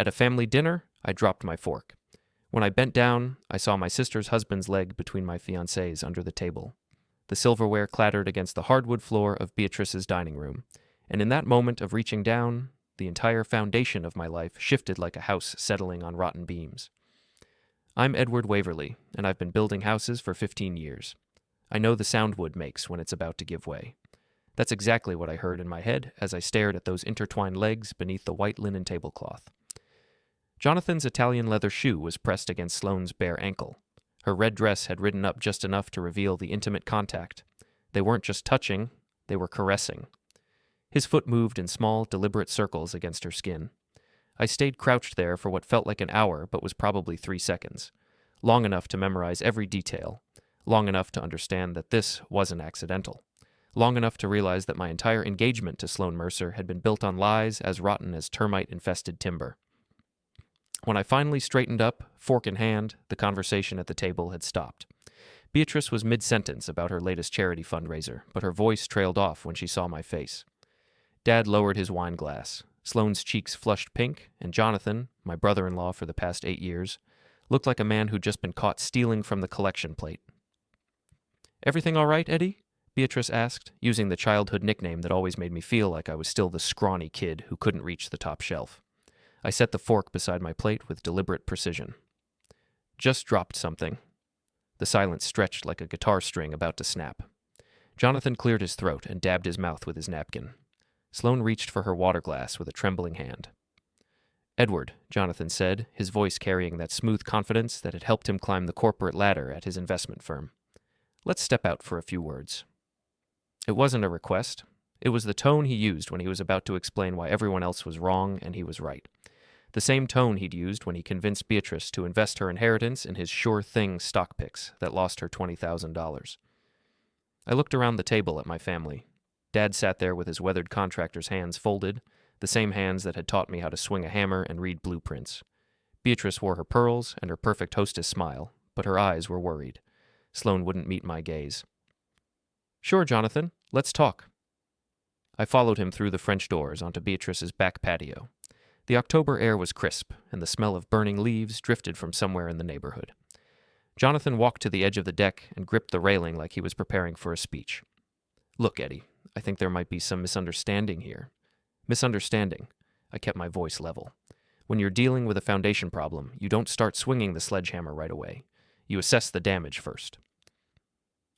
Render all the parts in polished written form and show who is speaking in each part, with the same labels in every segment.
Speaker 1: At a family dinner, I dropped my fork. When I bent down, I saw my sister's husband's leg between my fiancé's under the table. The silverware clattered against the hardwood floor of Beatrice's dining room, and in that moment of reaching down, the entire foundation of my life shifted like a house settling on rotten beams. I'm Edward Waverley, and I've been building houses for 15 years. I know the sound wood makes when it's about to give way. That's exactly what I heard in my head as I stared at those intertwined legs beneath the white linen tablecloth. Jonathan's Italian leather shoe was pressed against Sloane's bare ankle. Her red dress had ridden up just enough to reveal the intimate contact. They weren't just touching, they were caressing. His foot moved in small, deliberate circles against her skin. I stayed crouched there for what felt like an hour but was probably 3 seconds. Long enough to memorize every detail. Long enough to understand that this wasn't accidental. Long enough to realize that my entire engagement to Sloane Mercer had been built on lies as rotten as termite-infested timber. When I finally straightened up, fork in hand, the conversation at the table had stopped. Beatrice was mid-sentence about her latest charity fundraiser, but her voice trailed off when she saw my face. Dad lowered his wine glass. Sloane's cheeks flushed pink, and Jonathan, my brother-in-law for the past 8 years, looked like a man who'd just been caught stealing from the collection plate. "Everything all right, Eddie?" Beatrice asked, using the childhood nickname that always made me feel like I was still the scrawny kid who couldn't reach the top shelf. I set the fork beside my plate with deliberate precision. "Just dropped something." The silence stretched like a guitar string about to snap. Jonathan cleared his throat and dabbed his mouth with his napkin. Sloane reached for her water glass with a trembling hand. "Edward," Jonathan said, his voice carrying that smooth confidence that had helped him climb the corporate ladder at his investment firm. "Let's step out for a few words." It wasn't a request. It was the tone he used when he was about to explain why everyone else was wrong and he was right. The same tone he'd used when he convinced Beatrice to invest her inheritance in his sure-thing stock picks that lost her $20,000. I looked around the table at my family. Dad sat there with his weathered contractor's hands folded, the same hands that had taught me how to swing a hammer and read blueprints. Beatrice wore her pearls and her perfect hostess smile, but her eyes were worried. Sloane wouldn't meet my gaze. "Sure, Jonathan, let's talk." I followed him through the French doors onto Beatrice's back patio. The October air was crisp, and the smell of burning leaves drifted from somewhere in the neighborhood. Jonathan walked to the edge of the deck and gripped the railing like he was preparing for a speech. "Look, Eddie, I think there might be some misunderstanding here." "Misunderstanding." I kept my voice level. "When you're dealing with a foundation problem, you don't start swinging the sledgehammer right away. You assess the damage first."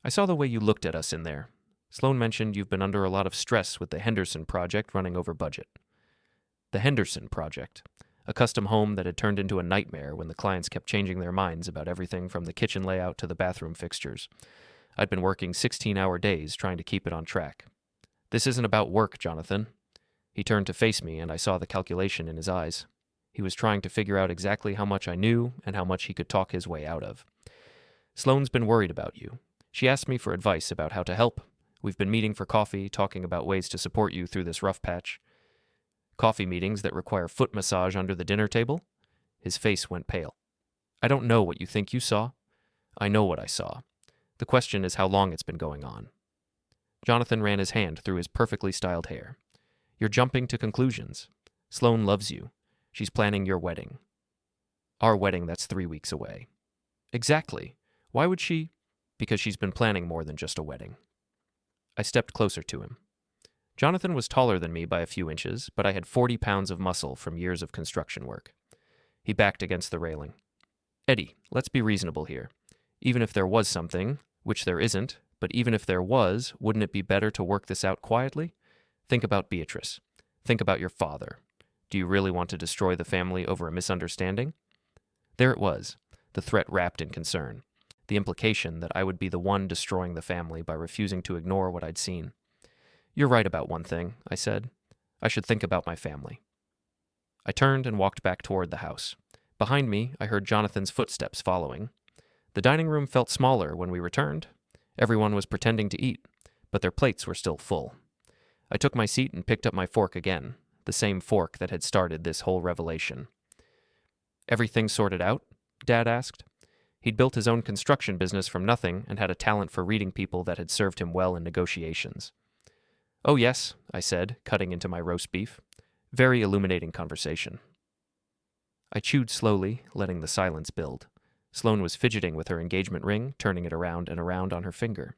Speaker 1: "I saw the way you looked at us in there. Sloane mentioned you've been under a lot of stress with the Henderson project running over budget." The Henderson project, a custom home that had turned into a nightmare when the clients kept changing their minds about everything from the kitchen layout to the bathroom fixtures. I'd been working 16-hour days trying to keep it on track. "This isn't about work, Jonathan." He turned to face me, and I saw the calculation in his eyes. He was trying to figure out exactly how much I knew and how much he could talk his way out of. "Sloane's been worried about you. She asked me for advice about how to help. We've been meeting for coffee, talking about ways to support you through this rough patch." "Coffee meetings that require foot massage under the dinner table?" His face went pale. "I don't know what you think you saw. I know what I saw. The question is how long it's been going on." Jonathan ran his hand through his perfectly styled hair. "You're jumping to conclusions. Sloane loves you. She's planning your wedding." "Our wedding that's 3 weeks away." "Exactly. Why would she?" "Because she's been planning more than just a wedding." I stepped closer to him. Jonathan was taller than me by a few inches, but I had 40 pounds of muscle from years of construction work. He backed against the railing. "Eddie, let's be reasonable here. Even if there was something, which there isn't, but even if there was, wouldn't it be better to work this out quietly? Think about Beatrice. Think about your father. Do you really want to destroy the family over a misunderstanding?" There it was, the threat wrapped in concern, the implication that I would be the one destroying the family by refusing to ignore what I'd seen. "You're right about one thing," I said. "I should think about my family." I turned and walked back toward the house. Behind me, I heard Jonathan's footsteps following. The dining room felt smaller when we returned. Everyone was pretending to eat, but their plates were still full. I took my seat and picked up my fork again, the same fork that had started this whole revelation. "Everything sorted out?" Dad asked. He'd built his own construction business from nothing and had a talent for reading people that had served him well in negotiations. "Oh yes," I said, cutting into my roast beef. "Very illuminating conversation." I chewed slowly, letting the silence build. Sloane was fidgeting with her engagement ring, turning it around and around on her finger.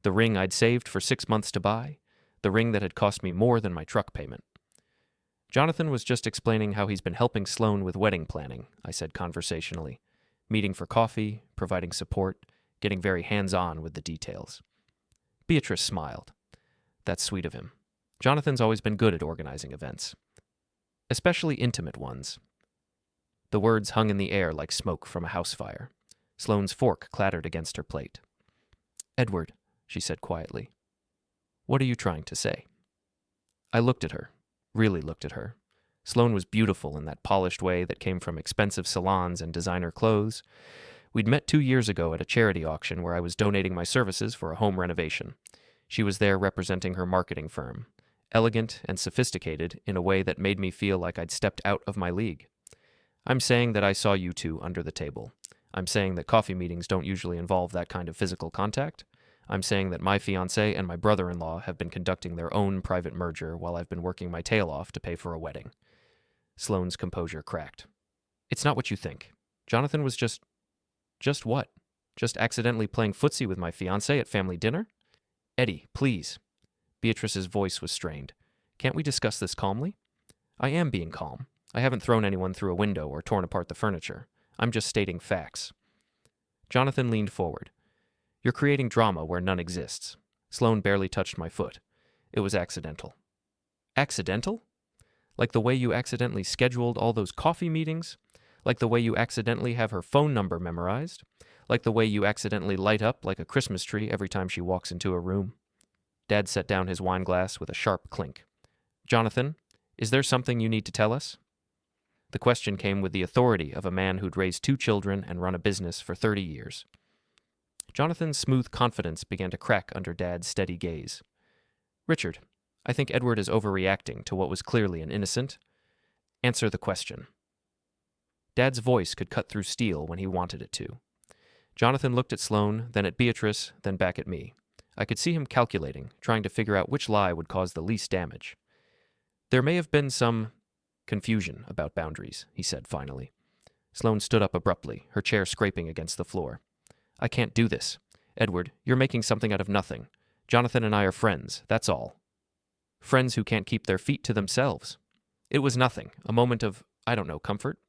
Speaker 1: The ring I'd saved for 6 months to buy. The ring that had cost me more than my truck payment. Jonathan was just explaining how he's been helping Sloane with wedding planning, I said conversationally. Meeting for coffee, providing support, getting very hands-on with the details. Beatrice smiled. That's sweet of him. Jonathan's always been good at organizing events. Especially intimate ones. The words hung in the air like smoke from a house fire. Sloane's fork clattered against her plate. Edward, she said quietly. What are you trying to say? I looked at her, really looked at her. Sloane was beautiful in that polished way that came from expensive salons and designer clothes. We'd met 2 years ago at a charity auction where I was donating my services for a home renovation. She was there representing her marketing firm, elegant and sophisticated in a way that made me feel like I'd stepped out of my league. I'm saying that I saw you two under the table. I'm saying that coffee meetings don't usually involve that kind of physical contact. I'm saying that my fiancé and my brother-in-law have been conducting their own private merger while I've been working my tail off to pay for a wedding. Sloane's composure cracked. It's not what you think. Jonathan was just what? Just accidentally playing footsie with my fiancé at family dinner? Eddie, please. Beatrice's voice was strained. Can't we discuss this calmly? I am being calm. I haven't thrown anyone through a window or torn apart the furniture. I'm just stating facts. Jonathan leaned forward. You're creating drama where none exists. Sloane barely touched my foot. It was accidental. Accidental? Like the way you accidentally scheduled all those coffee meetings? Like the way you accidentally have her phone number memorized? Like the way you accidentally light up like a Christmas tree every time she walks into a room? Dad set down his wine glass with a sharp clink. Jonathan, is there something you need to tell us? The question came with the authority of a man who'd raised 2 children and run a business for 30 years. Jonathan's smooth confidence began to crack under Dad's steady gaze. Richard, I think Edward is overreacting to what was clearly an innocent. Answer the question. Dad's voice could cut through steel when he wanted it to. Jonathan looked at Sloane, then at Beatrice, then back at me. I could see him calculating, trying to figure out which lie would cause the least damage. There may have been some confusion about boundaries, he said finally. Sloane stood up abruptly, her chair scraping against the floor. I can't do this. Edward, you're making something out of nothing. Jonathan and I are friends, that's all. Friends who can't keep their feet to themselves. It was nothing, a moment of, I don't know, comfort.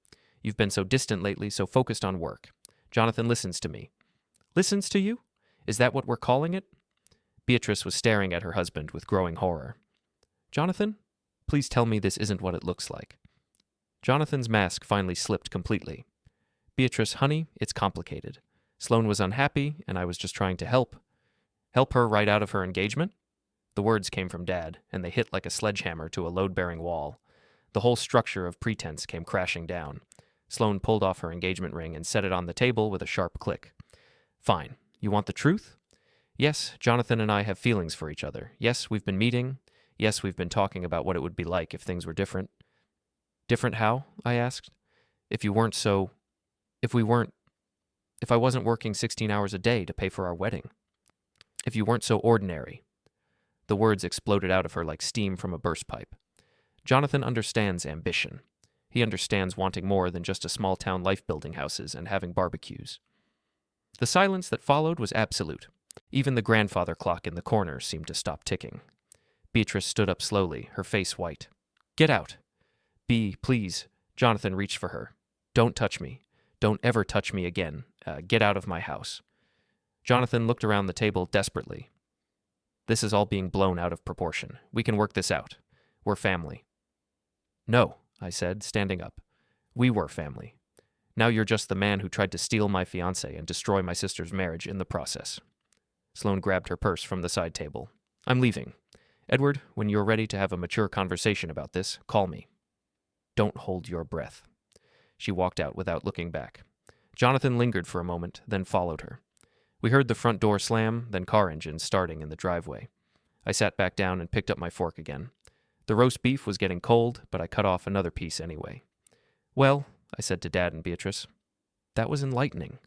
Speaker 1: You've been so distant lately, so focused on work. Jonathan listens to me. Listens to you? Is that what we're calling it? Beatrice was staring at her husband with growing horror. Jonathan? Please tell me this isn't what it looks like. Jonathan's mask finally slipped completely. Beatrice, honey, it's complicated. Sloane was unhappy, and I was just trying to help. Help her right out of her engagement? The words came from Dad, and they hit like a sledgehammer to a load-bearing wall. The whole structure of pretense came crashing down. Sloane pulled off her engagement ring and set it on the table with a sharp click. Fine. You want the truth? Yes, Jonathan and I have feelings for each other. Yes, we've been meeting. Yes, we've been talking about what it would be like if things were different. Different how? I asked. If I wasn't working 16 hours a day to pay for our wedding. If you weren't so ordinary. The words exploded out of her like steam from a burst pipe. Jonathan understands ambition. He understands wanting more than just a small-town life building houses and having barbecues. The silence that followed was absolute. Even the grandfather clock in the corner seemed to stop ticking. Beatrice stood up slowly, her face white. Get out. Please. Jonathan reached for her. Don't touch me. Don't ever touch me again. Get out of my house. Jonathan looked around the table desperately. This is all being blown out of proportion. We can work this out. We're family. No, I said, standing up. We were family. Now you're just the man who tried to steal my fiancé and destroy my sister's marriage in the process. Sloane grabbed her purse from the side table. I'm leaving. Edward, when you're ready to have a mature conversation about this, call me. Don't hold your breath. She walked out without looking back. Jonathan lingered for a moment, then followed her. We heard the front door slam, then car engines starting in the driveway. I sat back down and picked up my fork again. The roast beef was getting cold, but I cut off another piece anyway. Well, I said to Dad and Beatrice, that was enlightening.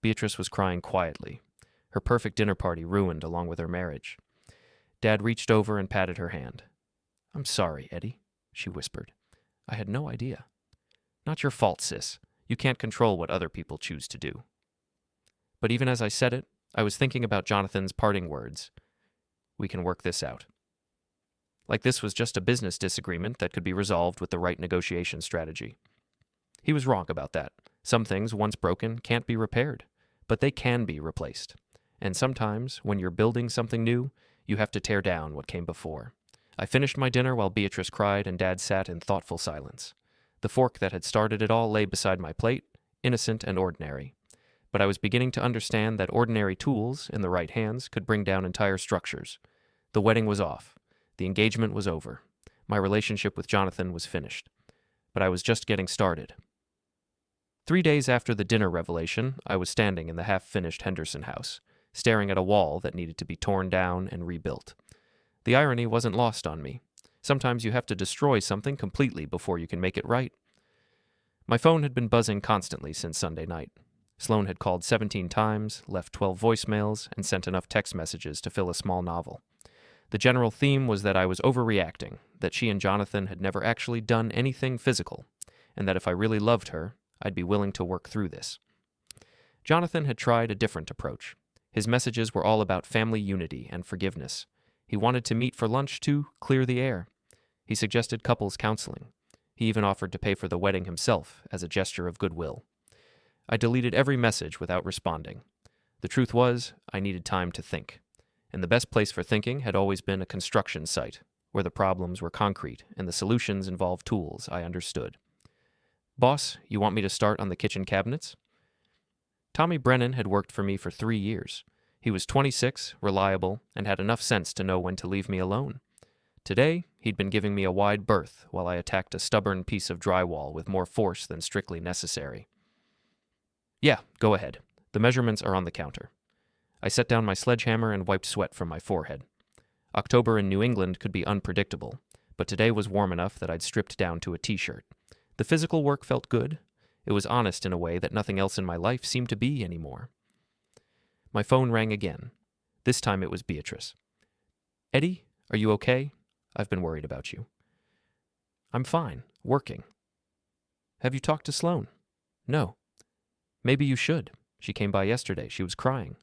Speaker 1: Beatrice was crying quietly. Her perfect dinner party ruined along with her marriage. Dad reached over and patted her hand. I'm sorry, Eddie, she whispered. I had no idea. Not your fault, sis. You can't control what other people choose to do. But even as I said it, I was thinking about Jonathan's parting words. We can work this out. Like this was just a business disagreement that could be resolved with the right negotiation strategy. He was wrong about that. Some things, once broken, can't be repaired, but they can be replaced. And sometimes, when you're building something new, you have to tear down what came before. I finished my dinner while Beatrice cried and Dad sat in thoughtful silence. The fork that had started it all lay beside my plate, innocent and ordinary. But I was beginning to understand that ordinary tools, in the right hands, could bring down entire structures. The wedding was off. The engagement was over. My relationship with Jonathan was finished. But I was just getting started. 3 days after the dinner revelation, I was standing in the half-finished Henderson house, staring at a wall that needed to be torn down and rebuilt. The irony wasn't lost on me. Sometimes you have to destroy something completely before you can make it right. My phone had been buzzing constantly since Sunday night. Sloan had called 17 times, left 12 voicemails, and sent enough text messages to fill a small novel. The general theme was that I was overreacting, that she and Jonathan had never actually done anything physical, and that if I really loved her, I'd be willing to work through this. Jonathan had tried a different approach. His messages were all about family unity and forgiveness. He wanted to meet for lunch to clear the air. He suggested couples counseling. He even offered to pay for the wedding himself as a gesture of goodwill. I deleted every message without responding. The truth was, I needed time to think. And the best place for thinking had always been a construction site, where the problems were concrete and the solutions involved tools I understood. Boss, you want me to start on the kitchen cabinets? Tommy Brennan had worked for me for 3 years. He was 26, reliable, and had enough sense to know when to leave me alone. Today, he'd been giving me a wide berth while I attacked a stubborn piece of drywall with more force than strictly necessary. Yeah, go ahead. The measurements are on the counter. I set down my sledgehammer and wiped sweat from my forehead. October in New England could be unpredictable, but today was warm enough that I'd stripped down to a t-shirt. The physical work felt good. It was honest in a way that nothing else in my life seemed to be anymore. My phone rang again. This time it was Beatrice. Eddie, are you okay? I've been worried about you. I'm fine, working. Have you talked to Sloan? No. Maybe you should. She came by yesterday. She was crying.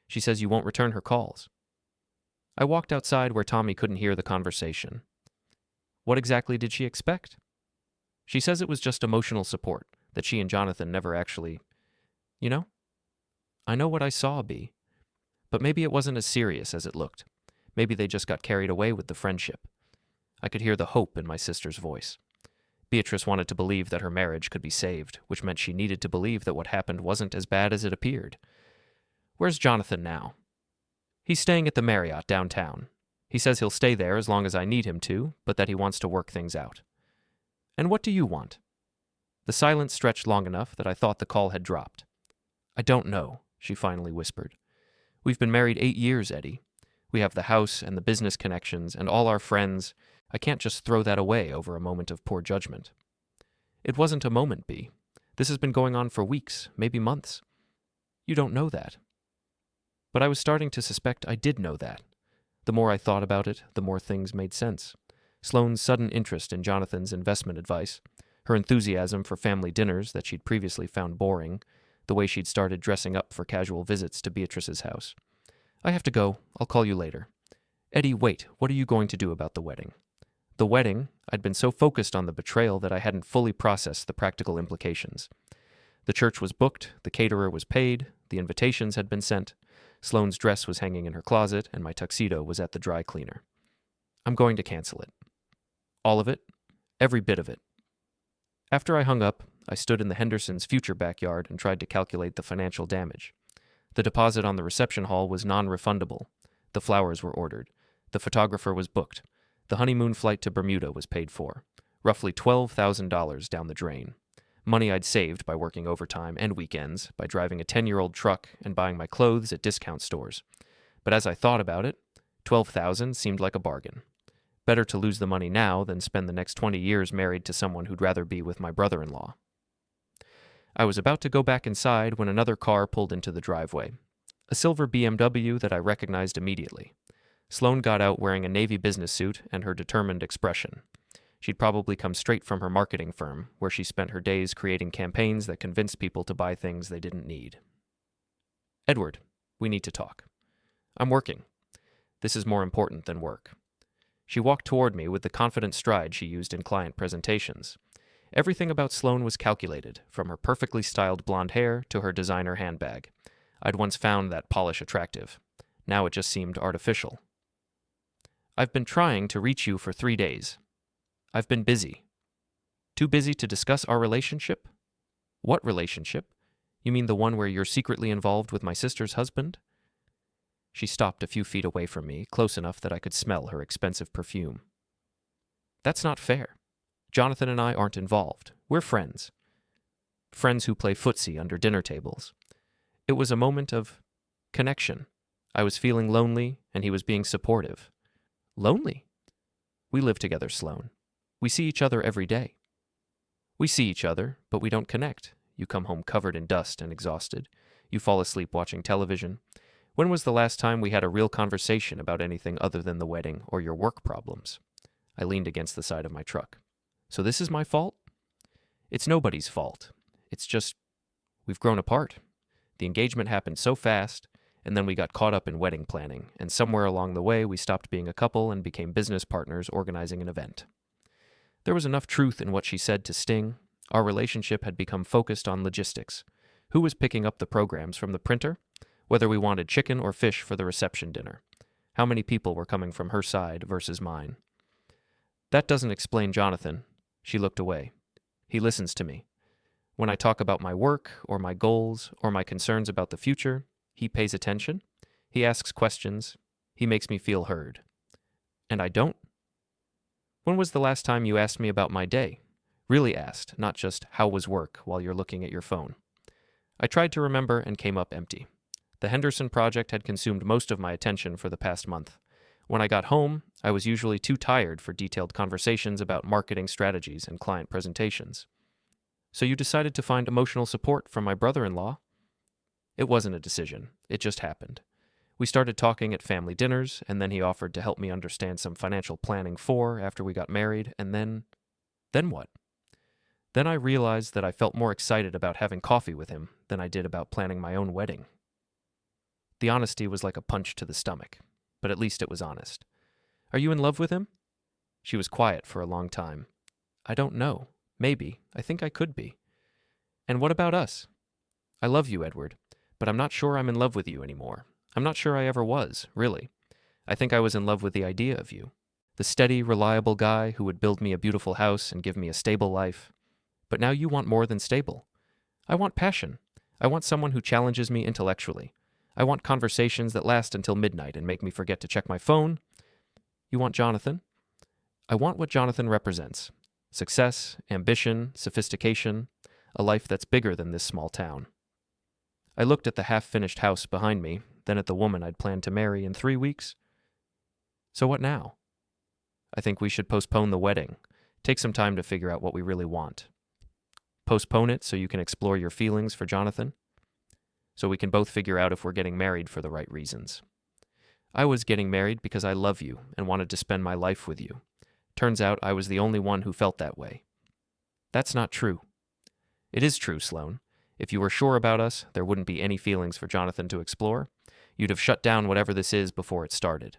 Speaker 1: She says you won't return her calls. I walked outside where Tommy couldn't hear the conversation. What exactly did she expect? She says it was just emotional support, that she and Jonathan never actually... You know? I know what I saw, B. But maybe it wasn't as serious as it looked. Maybe they just got carried away with the friendship. I could hear the hope in my sister's voice. Beatrice wanted to believe that her marriage could be saved, which meant she needed to believe that what happened wasn't as bad as it appeared. Where's Jonathan now? He's staying at the Marriott downtown. He says he'll stay there as long as I need him to, but that he wants to work things out. And what do you want? The silence stretched long enough that I thought the call had dropped. I don't know, she finally whispered. We've been married 8 years, Eddie. We have the house and the business connections and all our friends. I can't just throw that away over a moment of poor judgment. It wasn't a moment, B. This has been going on for weeks, maybe months. You don't know that. But I was starting to suspect I did know that. The more I thought about it, the more things made sense. Sloane's sudden interest in Jonathan's investment advice, her enthusiasm for family dinners that she'd previously found boring, the way she'd started dressing up for casual visits to Beatrice's house. I have to go. I'll call you later. Eddie, wait. What are you going to do about the wedding? The wedding? I'd been so focused on the betrayal that I hadn't fully processed the practical implications. The church was booked, the caterer was paid, the invitations had been sent. Sloane's dress was hanging in her closet, and my tuxedo was at the dry cleaner. I'm going to cancel it. All of it? Every bit of it. After I hung up, I stood in the Hendersons' future backyard and tried to calculate the financial damage. The deposit on the reception hall was non-refundable. The flowers were ordered. The photographer was booked. The honeymoon flight to Bermuda was paid for. Roughly $12,000 down the drain. Money I'd saved by working overtime and weekends, by driving a 10-year-old truck and buying my clothes at discount stores. But as I thought about it, $12,000 seemed like a bargain. Better to lose the money now than spend the next 20 years married to someone who'd rather be with my brother-in-law. I was about to go back inside when another car pulled into the driveway. A silver BMW that I recognized immediately. Sloane got out wearing a navy business suit and her determined expression. She'd probably come straight from her marketing firm, where she spent her days creating campaigns that convinced people to buy things they didn't need. Edward, we need to talk. I'm working. This is more important than work. She walked toward me with the confident stride she used in client presentations. Everything about Sloane was calculated, from her perfectly styled blonde hair to her designer handbag. I'd once found that polish attractive. Now it just seemed artificial. I've been trying to reach you for 3 days. I've been busy. Too busy to discuss our relationship? What relationship? You mean the one where you're secretly involved with my sister's husband? She stopped a few feet away from me, close enough that I could smell her expensive perfume. That's not fair. Jonathan and I aren't involved. We're friends. Friends who play footsie under dinner tables. It was a moment of connection. I was feeling lonely, and he was being supportive. Lonely? We live together, Sloane. We see each other every day. We see each other, but we don't connect. You come home covered in dust and exhausted. You fall asleep watching television. When was the last time we had a real conversation about anything other than the wedding or your work problems? I leaned against the side of my truck. So this is my fault? It's nobody's fault. It's just, we've grown apart. The engagement happened so fast, and then we got caught up in wedding planning, and somewhere along the way we stopped being a couple and became business partners organizing an event. There was enough truth in what she said to sting. Our relationship had become focused on logistics. Who was picking up the programs from the printer? Whether we wanted chicken or fish for the reception dinner. How many people were coming from her side versus mine. That doesn't explain Jonathan. She looked away. He listens to me. When I talk about my work, or my goals, or my concerns about the future, he pays attention. He asks questions. He makes me feel heard. And I don't? When was the last time you asked me about my day? Really asked, not just how was work while you're looking at your phone. I tried to remember and came up empty. The Henderson project had consumed most of my attention for the past month. When I got home, I was usually too tired for detailed conversations about marketing strategies and client presentations. So you decided to find emotional support from my brother-in-law? It wasn't a decision. It just happened. We started talking at family dinners, and then he offered to help me understand some financial planning after we got married, and then what? Then I realized that I felt more excited about having coffee with him than I did about planning my own wedding. The honesty was like a punch to the stomach, but at least it was honest. Are you in love with him? She was quiet for a long time. I don't know. Maybe. I think I could be. And what about us? I love you, Edward, but I'm not sure I'm in love with you anymore. I'm not sure I ever was, really. I think I was in love with the idea of you. The steady, reliable guy who would build me a beautiful house and give me a stable life. But now you want more than stable. I want passion. I want someone who challenges me intellectually. I want conversations that last until midnight and make me forget to check my phone. You want Jonathan? I want what Jonathan represents. Success, ambition, sophistication, a life that's bigger than this small town. I looked at the half-finished house behind me, then at the woman I'd planned to marry in 3 weeks. So what now? I think we should postpone the wedding. Take some time to figure out what we really want. Postpone it so you can explore your feelings for Jonathan. So we can both figure out if we're getting married for the right reasons. I was getting married because I love you and wanted to spend my life with you. Turns out I was the only one who felt that way. That's not true. It is true, Sloane. If you were sure about us, there wouldn't be any feelings for Jonathan to explore. You'd have shut down whatever this is before it started.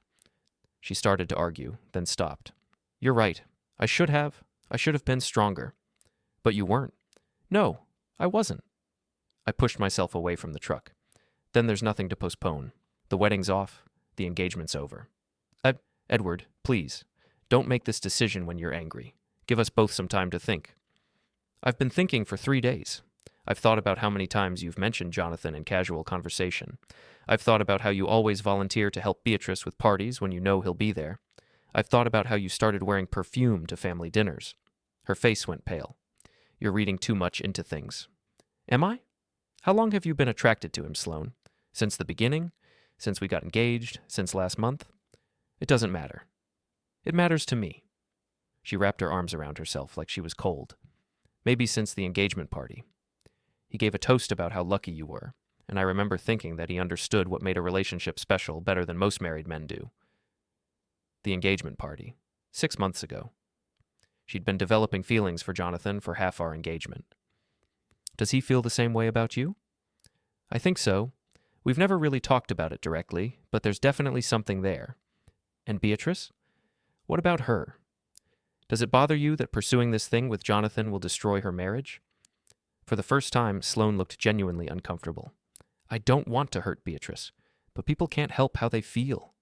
Speaker 1: She started to argue, then stopped. You're right. I should have been stronger. But you weren't. No, I wasn't. I pushed myself away from the truck. Then there's nothing to postpone. The wedding's off. The engagement's over. Edward, please, don't make this decision when you're angry. Give us both some time to think. I've been thinking for 3 days. I've thought about how many times you've mentioned Jonathan in casual conversation. I've thought about how you always volunteer to help Beatrice with parties when you know he'll be there. I've thought about how you started wearing perfume to family dinners. Her face went pale. You're reading too much into things. Am I? How long have you been attracted to him, Sloane? Since the beginning? Since we got engaged? Since last month? It doesn't matter. It matters to me. She wrapped her arms around herself like she was cold. Maybe since the engagement party. He gave a toast about how lucky you were, and I remember thinking that he understood what made a relationship special better than most married men do. The engagement party. 6 months ago. She'd been developing feelings for Jonathan for half our engagement. Does he feel the same way about you? I think so. We've never really talked about it directly, but there's definitely something there. And Beatrice? What about her? Does it bother you that pursuing this thing with Jonathan will destroy her marriage? For the first time, Sloane looked genuinely uncomfortable. I don't want to hurt Beatrice, but people can't help how they feel.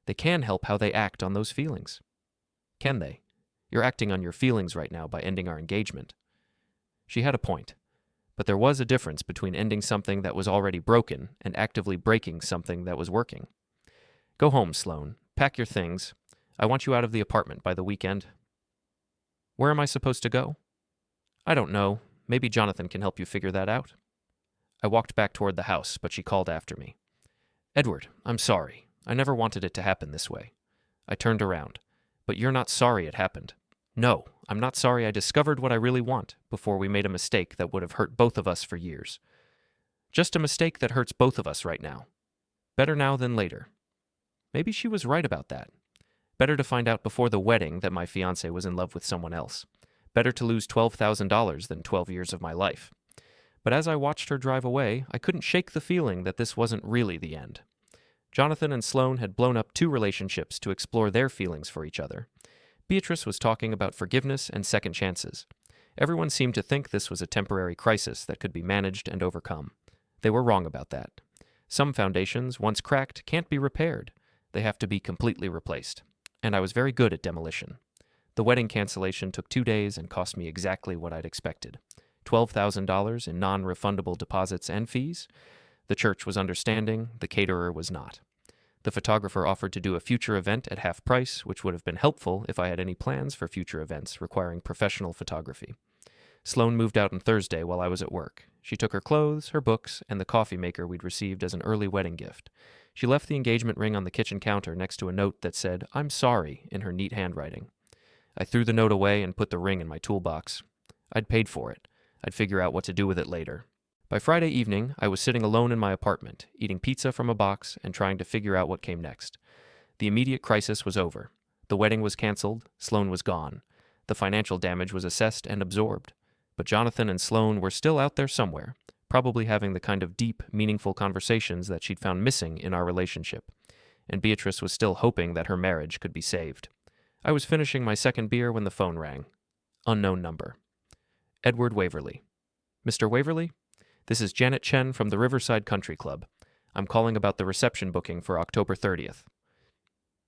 Speaker 1: They can help how they act on those feelings. Can they? You're acting on your feelings right now by ending our engagement. She had a point, but there was a difference between ending something that was already broken and actively breaking something that was working. Go home, Sloane. Pack your things. I want you out of the apartment by the weekend. Where am I supposed to go? I don't know. Maybe Jonathan can help you figure that out. I walked back toward the house, but she called after me. Edward, I'm sorry. I never wanted it to happen this way. I turned around. But you're not sorry it happened. No, I'm not sorry I discovered what I really want before we made a mistake that would have hurt both of us for years. Just a mistake that hurts both of us right now. Better now than later. Maybe she was right about that. Better to find out before the wedding that my fiancé was in love with someone else. Better to lose $12,000 than 12 years of my life. But as I watched her drive away, I couldn't shake the feeling that this wasn't really the end. Jonathan and Sloane had blown up 2 relationships to explore their feelings for each other. Beatrice was talking about forgiveness and second chances. Everyone seemed to think this was a temporary crisis that could be managed and overcome. They were wrong about that. Some foundations, once cracked, can't be repaired. They have to be completely replaced. And I was very good at demolition. The wedding cancellation took 2 days and cost me exactly what I'd expected. $12,000 in non-refundable deposits and fees. The church was understanding, the caterer was not. The photographer offered to do a future event at half price, which would have been helpful if I had any plans for future events requiring professional photography. Sloane moved out on Thursday while I was at work. She took her clothes, her books, and the coffee maker we'd received as an early wedding gift. She left the engagement ring on the kitchen counter next to a note that said, "I'm sorry," in her neat handwriting. I threw the note away and put the ring in my toolbox. I'd paid for it. I'd figure out what to do with it later. By Friday evening, I was sitting alone in my apartment, eating pizza from a box and trying to figure out what came next. The immediate crisis was over. The wedding was canceled. Sloane was gone. The financial damage was assessed and absorbed. But Jonathan and Sloane were still out there somewhere, probably having the kind of deep, meaningful conversations that she'd found missing in our relationship. And Beatrice was still hoping that her marriage could be saved. I was finishing my second beer when the phone rang. Unknown number. Edward Waverly. Mr. Waverly? This is Janet Chen from the Riverside Country Club. I'm calling about the reception booking for October 30th.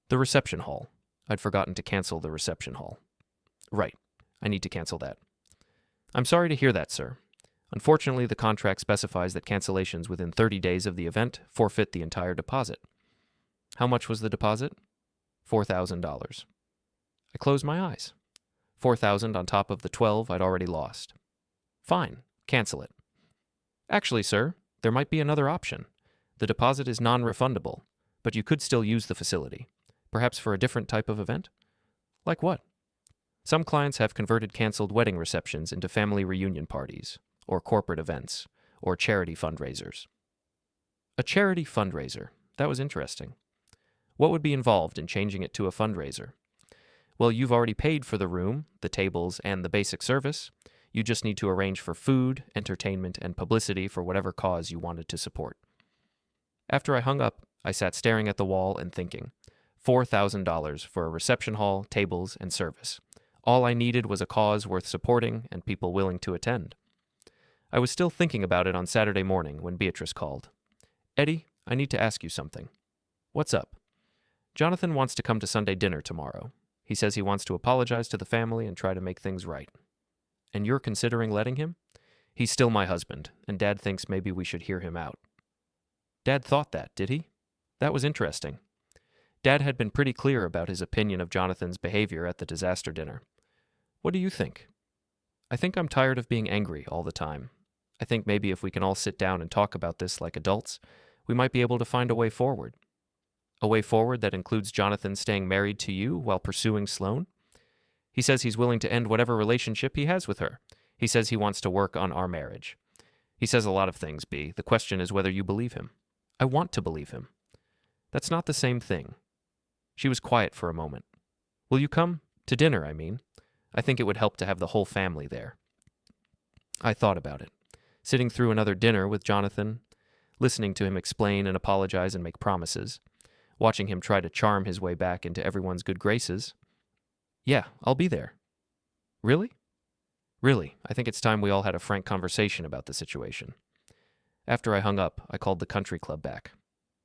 Speaker 1: The reception hall. I'd forgotten to cancel the reception hall. Right. I need to cancel that. I'm sorry to hear that, sir. Unfortunately, the contract specifies that cancellations within 30 days of the event forfeit the entire deposit. How much was the deposit? $4,000. I closed my eyes. $4,000 on top of the 12 I'd already lost. Fine. Cancel it. Actually, sir, there might be another option. The deposit is non-refundable, but you could still use the facility. Perhaps for a different type of event? Like what? Some clients have converted canceled wedding receptions into family reunion parties, or corporate events, or charity fundraisers. A charity fundraiser. That was interesting. What would be involved in changing it to a fundraiser? Well, you've already paid for the room, the tables, and the basic service. You just need to arrange for food, entertainment, and publicity for whatever cause you wanted to support. After I hung up, I sat staring at the wall and thinking. $4,000 for a reception hall, tables, and service. All I needed was a cause worth supporting and people willing to attend. I was still thinking about it on Saturday morning when Beatrice called. Eddie, I need to ask you something. What's up? Jonathan wants to come to Sunday dinner tomorrow. He says he wants to apologize to the family and try to make things right. And you're considering letting him? He's still my husband, and Dad thinks maybe we should hear him out. Dad thought that, did he? That was interesting. Dad had been pretty clear about his opinion of Jonathan's behavior at the disaster dinner. What do you think? I think I'm tired of being angry all the time. I think maybe if we can all sit down and talk about this like adults, we might be able to find a way forward. A way forward that includes Jonathan staying married to you while pursuing Sloane? He says he's willing to end whatever relationship he has with her. He says he wants to work on our marriage. He says a lot of things, B. The question is whether you believe him. I want to believe him. That's not the same thing. She was quiet for a moment. Will you come? To dinner, I mean. I think it would help to have the whole family there. I thought about it. Sitting through another dinner with Jonathan, listening to him explain and apologize and make promises, watching him try to charm his way back into everyone's good graces. Yeah, I'll be there. Really? Really, I think it's time we all had a frank conversation about the situation. After I hung up, I called the country club back.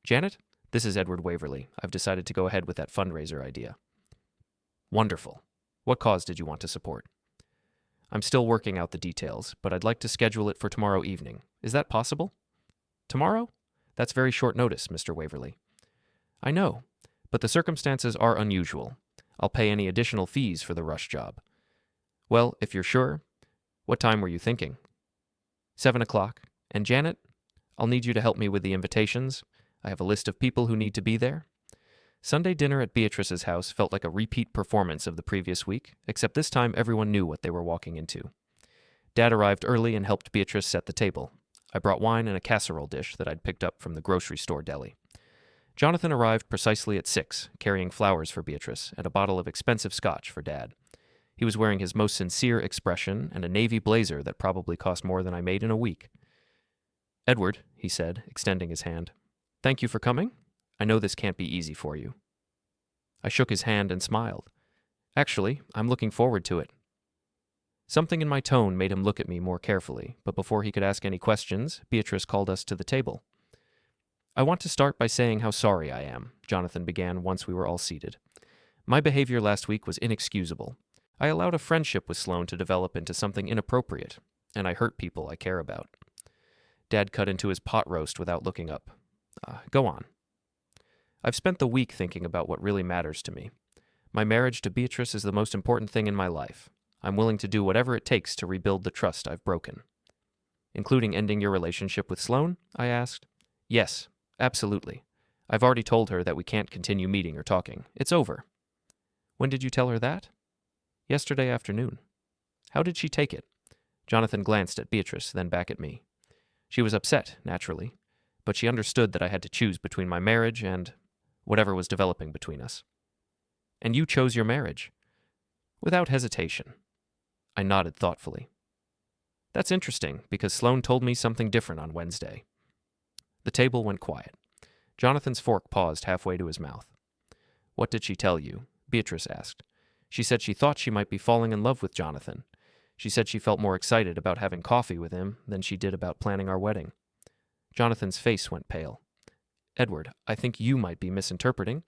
Speaker 1: Janet, this is Edward Waverly. I've decided to go ahead with that fundraiser idea. Wonderful. What cause did you want to support? I'm still working out the details, but I'd like to schedule it for tomorrow evening. Is that possible? Tomorrow? That's very short notice, Mr. Waverly. I know, but the circumstances are unusual. I'll pay any additional fees for the rush job. Well, if you're sure, what time were you thinking? 7 o'clock. And Janet, I'll need you to help me with the invitations. I have a list of people who need to be there. Sunday dinner at Beatrice's house felt like a repeat performance of the previous week, except this time everyone knew what they were walking into. Dad arrived early and helped Beatrice set the table. I brought wine and a casserole dish that I'd picked up from the grocery store deli. Jonathan arrived precisely at 6, carrying flowers for Beatrice and a bottle of expensive scotch for Dad. He was wearing his most sincere expression and a navy blazer that probably cost more than I made in a week. Edward, he said, extending his hand. Thank you for coming. I know this can't be easy for you. I shook his hand and smiled. Actually, I'm looking forward to it. Something in my tone made him look at me more carefully, but before he could ask any questions, Beatrice called us to the table. I want to start by saying how sorry I am, Jonathan began once we were all seated. My behavior last week was inexcusable. I allowed a friendship with Sloane to develop into something inappropriate, and I hurt people I care about. Dad cut into his pot roast without looking up. Go on. I've spent the week thinking about what really matters to me. My marriage to Beatrice is the most important thing in my life. I'm willing to do whatever it takes to rebuild the trust I've broken. Including ending your relationship with Sloane? I asked. Yes, absolutely. I've already told her that we can't continue meeting or talking. It's over. When did you tell her that? Yesterday afternoon. How did she take it? Jonathan glanced at Beatrice, then back at me. She was upset, naturally, but she understood that I had to choose between my marriage and whatever was developing between us. And you chose your marriage? Without hesitation. I nodded thoughtfully. That's interesting, because Sloane told me something different on Wednesday. The table went quiet. Jonathan's fork paused halfway to his mouth. What did she tell you? Beatrice asked. She said she thought she might be falling in love with Jonathan. She said she felt more excited about having coffee with him than she did about planning our wedding. Jonathan's face went pale. Edward, I think you might be misinterpreting.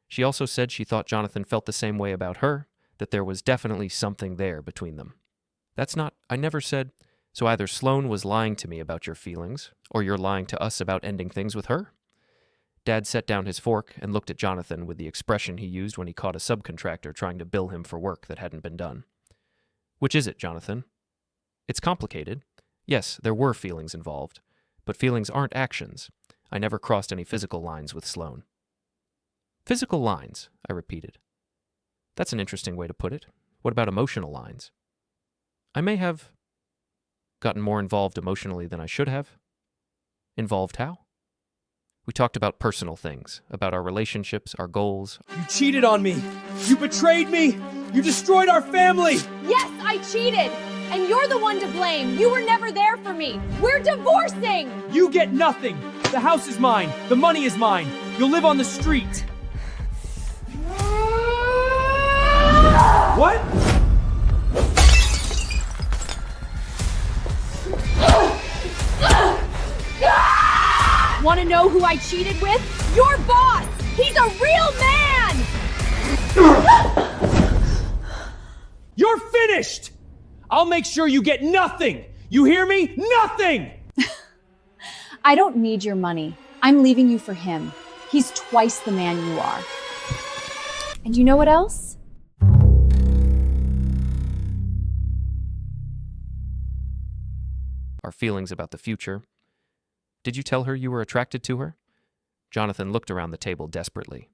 Speaker 1: She also said she thought Jonathan felt the same way about her, that there was definitely something there between them. I never said, so either Sloane was lying to me about your feelings, or you're lying to us about ending things with her? Dad set down his fork and looked at Jonathan with the expression he used when he caught a subcontractor trying to bill him for work that hadn't been done. Which is it, Jonathan? It's complicated. Yes, there were feelings involved, but feelings aren't actions. I never crossed any physical lines with Sloane. Physical lines, I repeated. That's an interesting way to put it. What about emotional lines? I may have gotten more involved emotionally than I should have. Involved how? We talked about personal things, about our relationships, our goals.
Speaker 2: You cheated on me! You betrayed me! You destroyed our family!
Speaker 3: Yes, I cheated! And you're the one to blame! You were never there for me! We're divorcing!
Speaker 2: You get nothing! The house is mine! The money is mine! You'll live on the street! What?
Speaker 3: Want to know who I cheated with? Your boss! He's a real man!
Speaker 2: You're finished! I'll make sure you get nothing! You hear me? Nothing!
Speaker 3: I don't need your money. I'm leaving you for him. He's twice the man you are. And you know what else?
Speaker 1: Our feelings about the future. Did you tell her you were attracted to her? Jonathan looked around the table desperately.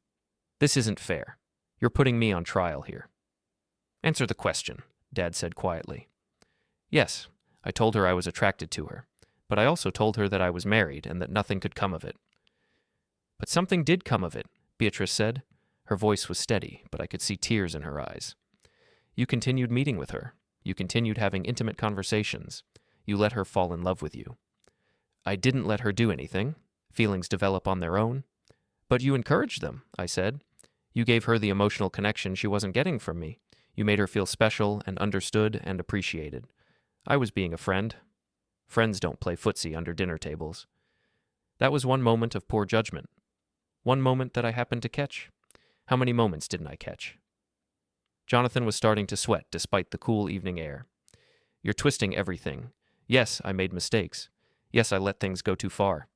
Speaker 1: This isn't fair. You're putting me on trial here. Answer the question, Dad said quietly. Yes, I told her I was attracted to her, but I also told her that I was married and that nothing could come of it. But something did come of it, Beatrice said. Her voice was steady, but I could see tears in her eyes. You continued meeting with her. You continued having intimate conversations. You let her fall in love with you. I didn't let her do anything. Feelings develop on their own. But you encouraged them, I said. You gave her the emotional connection she wasn't getting from me. You made her feel special and understood and appreciated. I was being a friend. Friends don't play footsie under dinner tables. That was one moment of poor judgment. One moment that I happened to catch. How many moments didn't I catch? Jonathan was starting to sweat despite the cool evening air. You're twisting everything. Yes, I made mistakes. Yes, I let things go too far.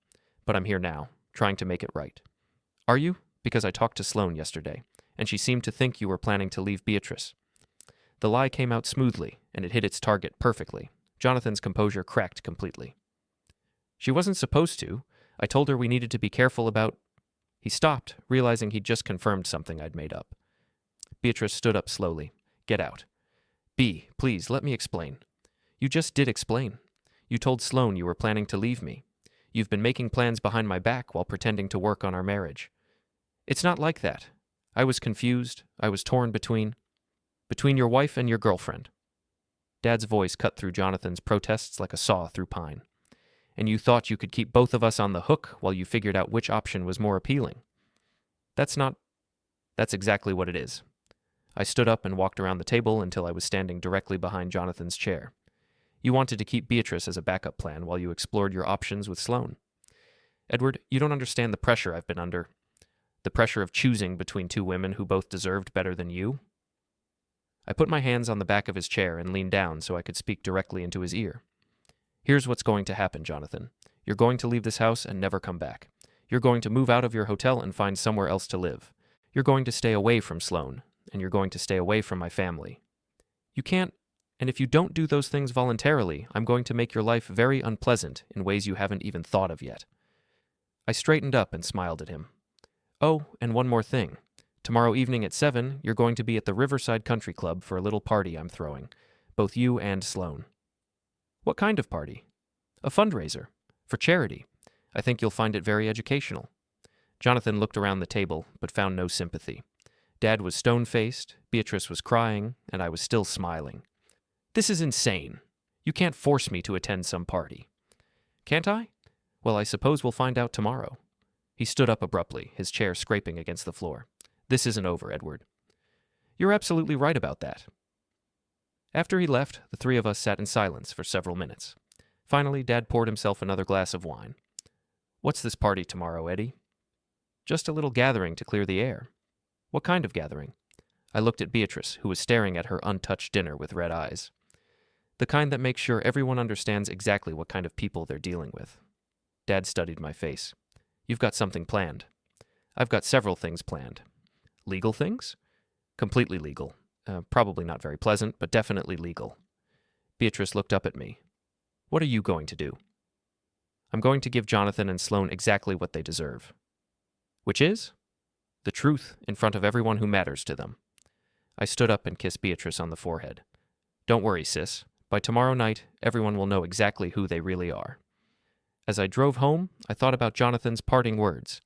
Speaker 1: But I'm here now, trying to make it right. Are you? Because I talked to Sloane yesterday, and she seemed to think you were planning to leave Beatrice. The lie came out smoothly, and it hit its target perfectly. Jonathan's composure cracked completely. She wasn't supposed to. I told her we needed to be careful about... He stopped, realizing he'd just confirmed something I'd made up. Beatrice stood up slowly. Get out. B, please, let me explain. You just did explain. You told Sloane you were planning to leave me. You've been making plans behind my back while pretending to work on our marriage. It's not like that. I was confused. I was torn between your wife and your girlfriend. Dad's voice cut through Jonathan's protests like a saw through pine. And you thought you could keep both of us on the hook while you figured out which option was more appealing. That's exactly what it is. I stood up and walked around the table until I was standing directly behind Jonathan's chair. You wanted to keep Beatrice as a backup plan while you explored your options with Sloane. Edward, you don't understand the pressure I've been under. The pressure of choosing between two women who both deserved better than you. I put my hands on the back of his chair and leaned down so I could speak directly into his ear. Here's what's going to happen, Jonathan. You're going to leave this house and never come back. You're going to move out of your hotel and find somewhere else to live. You're going to stay away from Sloane, and you're going to stay away from my family. You can't, and if you don't do those things voluntarily, I'm going to make your life very unpleasant in ways you haven't even thought of yet. I straightened up and smiled at him. Oh, and one more thing. Tomorrow evening at 7, you're going to be at the Riverside Country Club for a little party I'm throwing, both you and Sloane. What kind of party? A fundraiser. For charity. I think you'll find it very educational. Jonathan looked around the table, but found no sympathy. Dad was stone-faced, Beatrice was crying, and I was still smiling. This is insane. You can't force me to attend some party. Can't I? Well, I suppose we'll find out tomorrow. He stood up abruptly, his chair scraping against the floor. This isn't over, Edward. You're absolutely right about that. After he left, the three of us sat in silence for several minutes. Finally, Dad poured himself another glass of wine. What's this party tomorrow, Eddie? Just a little gathering to clear the air. What kind of gathering? I looked at Beatrice, who was staring at her untouched dinner with red eyes. The kind that makes sure everyone understands exactly what kind of people they're dealing with. Dad studied my face. You've got something planned. I've got several things planned. Legal things? Completely legal. Probably not very pleasant, but definitely legal. Beatrice looked up at me. What are you going to do? I'm going to give Jonathan and Sloane exactly what they deserve. Which is? The truth in front of everyone who matters to them. I stood up and kissed Beatrice on the forehead. Don't worry, sis. By tomorrow night, everyone will know exactly who they really are. As I drove home, I thought about Jonathan's parting words.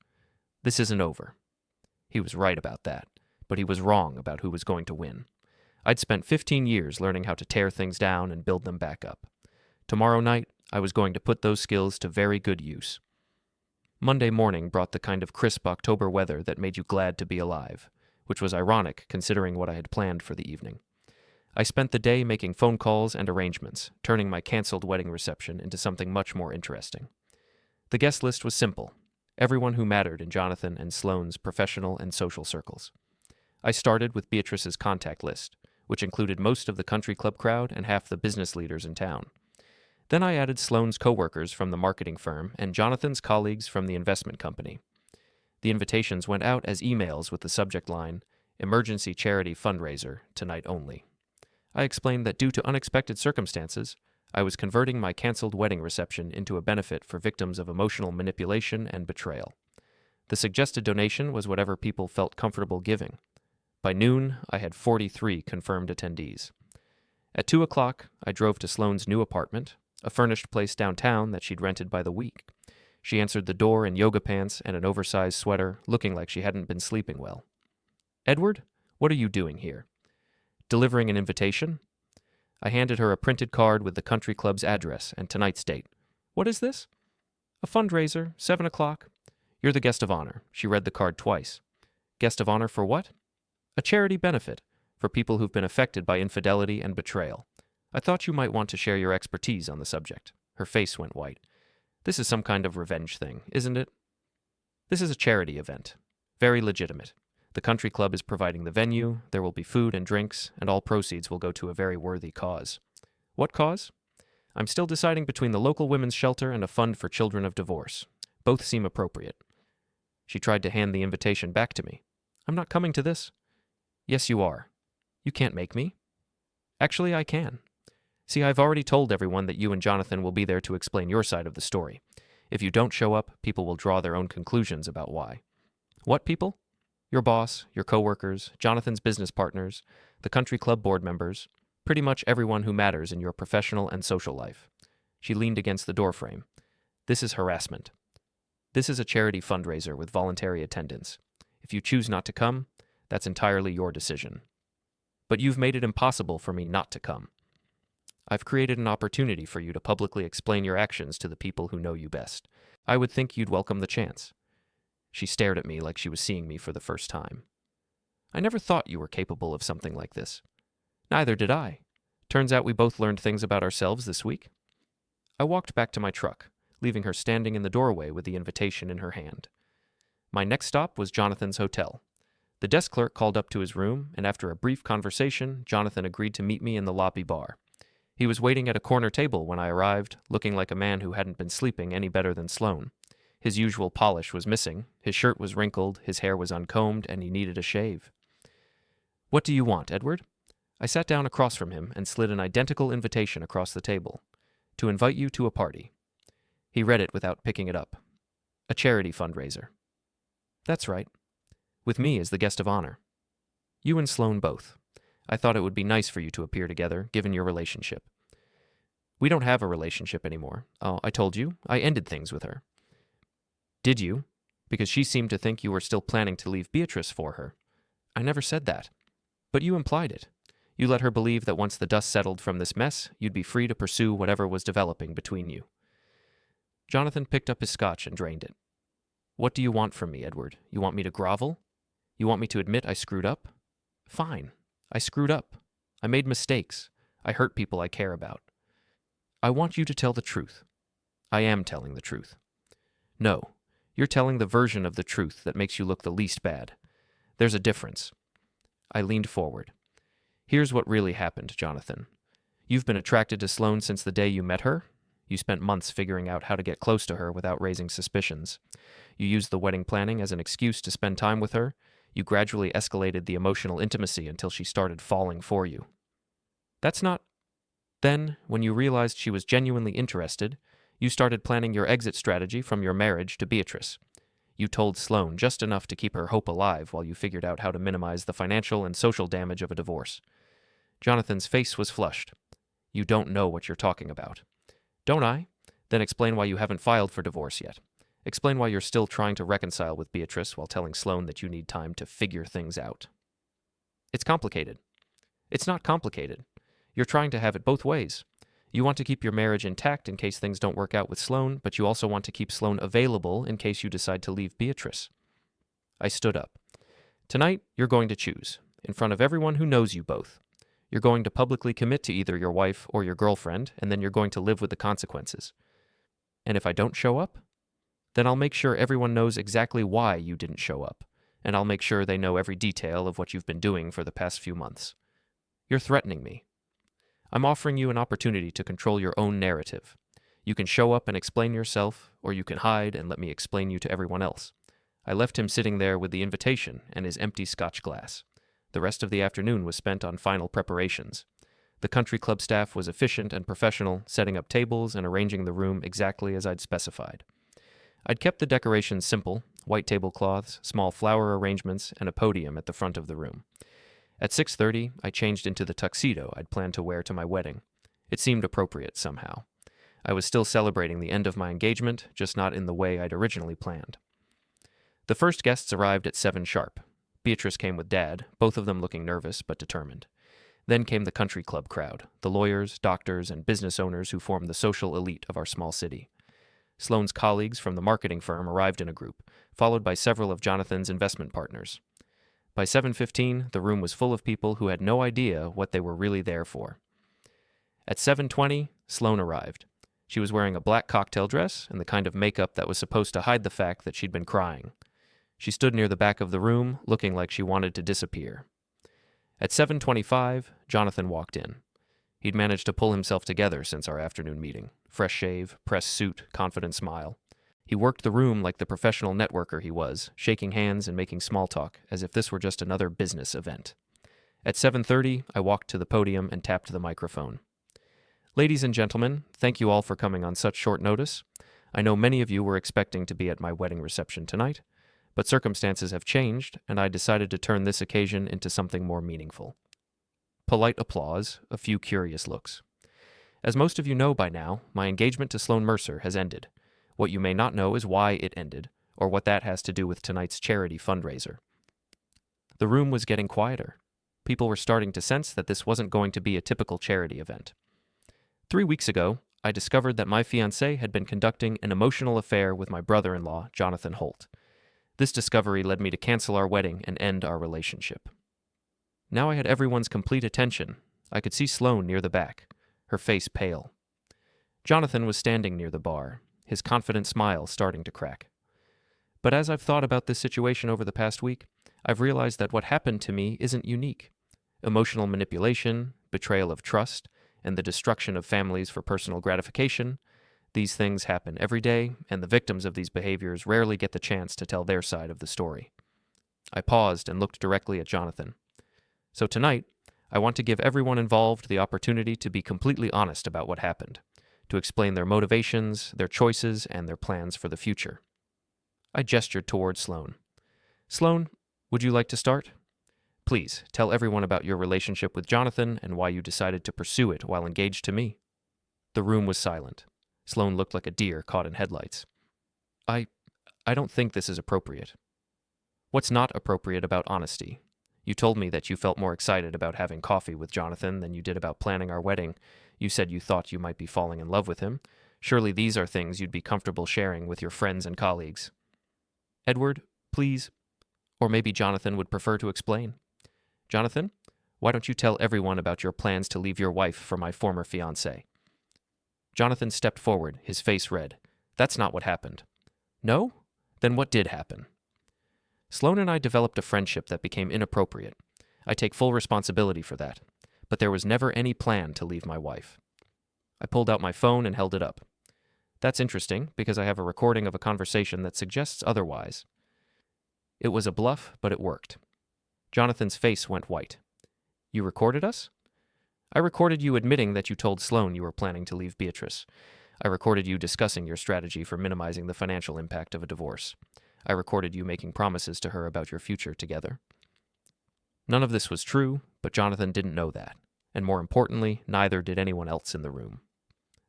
Speaker 1: This isn't over. He was right about that, but he was wrong about who was going to win. I'd spent 15 years learning how to tear things down and build them back up. Tomorrow night, I was going to put those skills to very good use. Monday morning brought the kind of crisp October weather that made you glad to be alive, which was ironic considering what I had planned for the evening. I spent the day making phone calls and arrangements, turning my canceled wedding reception into something much more interesting. The guest list was simple, everyone who mattered in Jonathan and Sloane's professional and social circles. I started with Beatrice's contact list, which included most of the country club crowd and half the business leaders in town. Then I added Sloane's coworkers from the marketing firm and Jonathan's colleagues from the investment company. The invitations went out as emails with the subject line, Emergency Charity Fundraiser, Tonight Only. I explained that due to unexpected circumstances, I was converting my canceled wedding reception into a benefit for victims of emotional manipulation and betrayal. The suggested donation was whatever people felt comfortable giving. By noon, I had 43 confirmed attendees. At 2 o'clock, I drove to Sloane's new apartment, a furnished place downtown that she'd rented by the week. She answered the door in yoga pants and an oversized sweater, looking like she hadn't been sleeping well. Edward, what are you doing here? Delivering an invitation? I handed her a printed card with the country club's address and tonight's date. What is this? A fundraiser, 7 o'clock. You're the guest of honor. She read the card twice. Guest of honor for what? A charity benefit for people who've been affected by infidelity and betrayal. I thought you might want to share your expertise on the subject. Her face went white. This is some kind of revenge thing, isn't it? This is a charity event. Very legitimate. The country club is providing the venue, there will be food and drinks, and all proceeds will go to a very worthy cause. What cause? I'm still deciding between the local women's shelter and a fund for children of divorce. Both seem appropriate. She tried to hand the invitation back to me. I'm not coming to this. Yes, you are. You can't make me. Actually, I can. See, I've already told everyone that you and Jonathan will be there to explain your side of the story. If you don't show up, people will draw their own conclusions about why. What people? Your boss, your coworkers, Jonathan's business partners, the country club board members, pretty much everyone who matters in your professional and social life. She leaned against the doorframe. This is harassment. This is a charity fundraiser with voluntary attendance. If you choose not to come, that's entirely your decision. But you've made it impossible for me not to come. I've created an opportunity for you to publicly explain your actions to the people who know you best. I would think you'd welcome the chance. She stared at me like she was seeing me for the first time. I never thought you were capable of something like this. Neither did I. Turns out we both learned things about ourselves this week. I walked back to my truck, leaving her standing in the doorway with the invitation in her hand. My next stop was Jonathan's hotel. The desk clerk called up to his room, and after a brief conversation, Jonathan agreed to meet me in the lobby bar. He was waiting at a corner table when I arrived, looking like a man who hadn't been sleeping any better than Sloane. His usual polish was missing, his shirt was wrinkled, his hair was uncombed, and he needed a shave. What do you want, Edward? I sat down across from him and slid an identical invitation across the table. To invite you to a party. He read it without picking it up. A charity fundraiser. That's right. With me as the guest of honor. You and Sloane both. I thought it would be nice for you to appear together, given your relationship. We don't have a relationship anymore. Oh, I told you. I ended things with her. Did you? Because she seemed to think you were still planning to leave Beatrice for her. I never said that. But you implied it. You let her believe that once the dust settled from this mess, you'd be free to pursue whatever was developing between you. Jonathan picked up his scotch and drained it. What do you want from me, Edward? You want me to grovel? You want me to admit I screwed up? Fine. I screwed up. I made mistakes. I hurt people I care about. I want you to tell the truth. I am telling the truth. No. You're telling the version of the truth that makes you look the least bad. There's a difference. I leaned forward. Here's what really happened, Jonathan. You've been attracted to Sloane since the day you met her. You spent months figuring out how to get close to her without raising suspicions. You used the wedding planning as an excuse to spend time with her. You gradually escalated the emotional intimacy until she started falling for you. That's not... Then, when you realized she was genuinely interested, you started planning your exit strategy from your marriage to Beatrice. You told Sloane just enough to keep her hope alive while you figured out how to minimize the financial and social damage of a divorce. Jonathan's face was flushed. You don't know what you're talking about. Don't I? Then explain why you haven't filed for divorce yet. Explain why you're still trying to reconcile with Beatrice while telling Sloane that you need time to figure things out. It's complicated. It's not complicated. You're trying to have it both ways. You want to keep your marriage intact in case things don't work out with Sloane, but you also want to keep Sloane available in case you decide to leave Beatrice. I stood up. Tonight, you're going to choose, in front of everyone who knows you both. You're going to publicly commit to either your wife or your girlfriend, and then you're going to live with the consequences. And if I don't show up, then I'll make sure everyone knows exactly why you didn't show up, and I'll make sure they know every detail of what you've been doing for the past few months. You're threatening me. I'm offering you an opportunity to control your own narrative. You can show up and explain yourself, or you can hide and let me explain you to everyone else. I left him sitting there with the invitation and his empty scotch glass. The rest of the afternoon was spent on final preparations. The country club staff was efficient and professional, setting up tables and arranging the room exactly as I'd specified. I'd kept the decorations simple, white tablecloths, small flower arrangements, and a podium at the front of the room. At 6:30, I changed into the tuxedo I'd planned to wear to my wedding. It seemed appropriate somehow. I was still celebrating the end of my engagement, just not in the way I'd originally planned. The first guests arrived at 7 sharp. Beatrice came with Dad, both of them looking nervous but determined. Then came the country club crowd, the lawyers, doctors, and business owners who formed the social elite of our small city. Sloane's colleagues from the marketing firm arrived in a group, followed by several of Jonathan's investment partners. By 7:15, the room was full of people who had no idea what they were really there for. At 7:20, Sloane arrived. She was wearing a black cocktail dress and the kind of makeup that was supposed to hide the fact that she'd been crying. She stood near the back of the room, looking like she wanted to disappear. At 7:25, Jonathan walked in. He'd managed to pull himself together since our afternoon meeting. Fresh shave, pressed suit, confident smile. He worked the room like the professional networker he was, shaking hands and making small talk, as if this were just another business event. At 7:30, I walked to the podium and tapped the microphone. Ladies and gentlemen, thank you all for coming on such short notice. I know many of you were expecting to be at my wedding reception tonight, but circumstances have changed, and I decided to turn this occasion into something more meaningful. Polite applause, a few curious looks. As most of you know by now, my engagement to Sloane Mercer has ended. What you may not know is why it ended, or what that has to do with tonight's charity fundraiser. The room was getting quieter. People were starting to sense that this wasn't going to be a typical charity event. 3 weeks ago, I discovered that my fiancée had been conducting an emotional affair with my brother-in-law, Jonathan Holt. This discovery led me to cancel our wedding and end our relationship. Now I had everyone's complete attention. I could see Sloane near the back, her face pale. Jonathan was standing near the bar, his confident smile starting to crack. But as I've thought about this situation over the past week, I've realized that what happened to me isn't unique. Emotional manipulation, betrayal of trust, and the destruction of families for personal gratification, these things happen every day, and the victims of these behaviors rarely get the chance to tell their side of the story. I paused and looked directly at Jonathan. So tonight, I want to give everyone involved the opportunity to be completely honest about what happened, to explain their motivations, their choices, and their plans for the future. I gestured toward Sloane. Sloane, would you like to start? Please, tell everyone about your relationship with Jonathan and why you decided to pursue it while engaged to me. The room was silent. Sloane looked like a deer caught in headlights. I don't think this is appropriate. What's not appropriate about honesty? You told me that you felt more excited about having coffee with Jonathan than you did about planning our wedding. You said you thought you might be falling in love with him. Surely these are things you'd be comfortable sharing with your friends and colleagues. Edward, please. Or maybe Jonathan would prefer to explain. Jonathan, why don't you tell everyone about your plans to leave your wife for my former fiancé? Jonathan stepped forward, his face red. That's not what happened. No? Then what did happen? Sloane and I developed a friendship that became inappropriate. I take full responsibility for that. But there was never any plan to leave my wife. I pulled out my phone and held it up. That's interesting, because I have a recording of a conversation that suggests otherwise. It was a bluff, but it worked. Jonathan's face went white. You recorded us? I recorded you admitting that you told Sloane you were planning to leave Beatrice. I recorded you discussing your strategy for minimizing the financial impact of a divorce. I recorded you making promises to her about your future together. None of this was true, but Jonathan didn't know that. And more importantly, neither did anyone else in the room.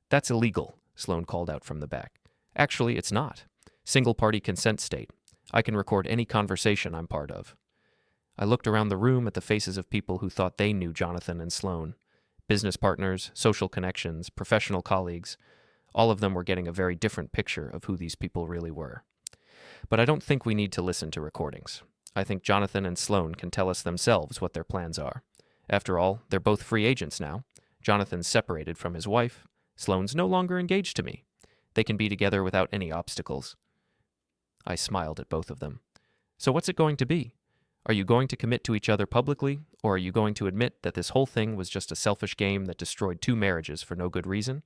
Speaker 1: That's illegal, Sloane called out from the back. Actually, it's not. Single-party consent state. I can record any conversation I'm part of. I looked around the room at the faces of people who thought they knew Jonathan and Sloane. Business partners, social connections, professional colleagues. All of them were getting a very different picture of who these people really were. But I don't think we need to listen to recordings. I think Jonathan and Sloane can tell us themselves what their plans are. After all, they're both free agents now. Jonathan's separated from his wife. Sloane's no longer engaged to me. They can be together without any obstacles. I smiled at both of them. So what's it going to be? Are you going to commit to each other publicly, or are you going to admit that this whole thing was just a selfish game that destroyed 2 marriages for no good reason?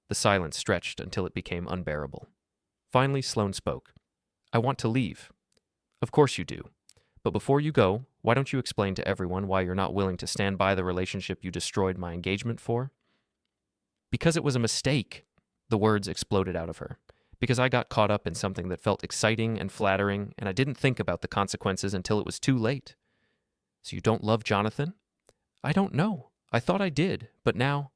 Speaker 1: The silence stretched until it became unbearable. Finally, Sloane spoke. I want to leave. Of course you do. But before you go, why don't you explain to everyone why you're not willing to stand by the relationship you destroyed my engagement for? Because it was a mistake, the words exploded out of her. Because I got caught up in something that felt exciting and flattering, and I didn't think about the consequences until it was too late. So you don't love Jonathan? I don't know. I thought I did, but now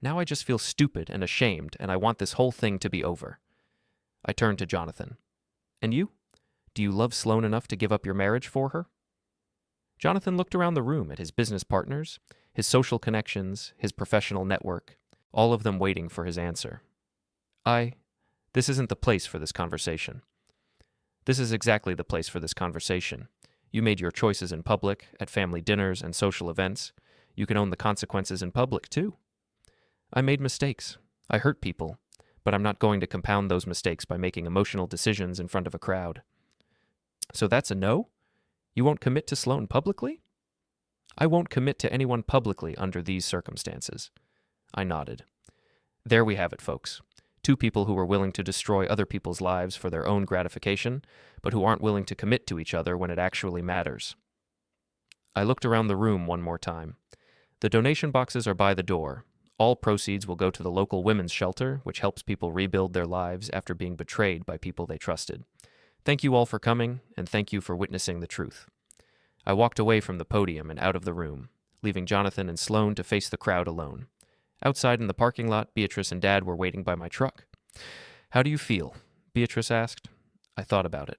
Speaker 1: I just feel stupid and ashamed, and I want this whole thing to be over. I turned to Jonathan. And you? Do you love Sloane enough to give up your marriage for her? Jonathan looked around the room at his business partners, his social connections, his professional network, all of them waiting for his answer. This isn't the place for this conversation. This is exactly the place for this conversation. You made your choices in public, at family dinners and social events. You can own the consequences in public, too. I made mistakes. I hurt people. But I'm not going to compound those mistakes by making emotional decisions in front of a crowd. So that's a no? You won't commit to Sloan publicly? I won't commit to anyone publicly under these circumstances. I nodded. There we have it, folks. Two people who were willing to destroy other people's lives for their own gratification, but who aren't willing to commit to each other when it actually matters. I looked around the room one more time. The donation boxes are by the door. All proceeds will go to the local women's shelter, which helps people rebuild their lives after being betrayed by people they trusted. Thank you all for coming, and thank you for witnessing the truth. I walked away from the podium and out of the room, leaving Jonathan and Sloan to face the crowd alone. Outside in the parking lot, Beatrice and Dad were waiting by my truck. How do you feel? Beatrice asked. I thought about it.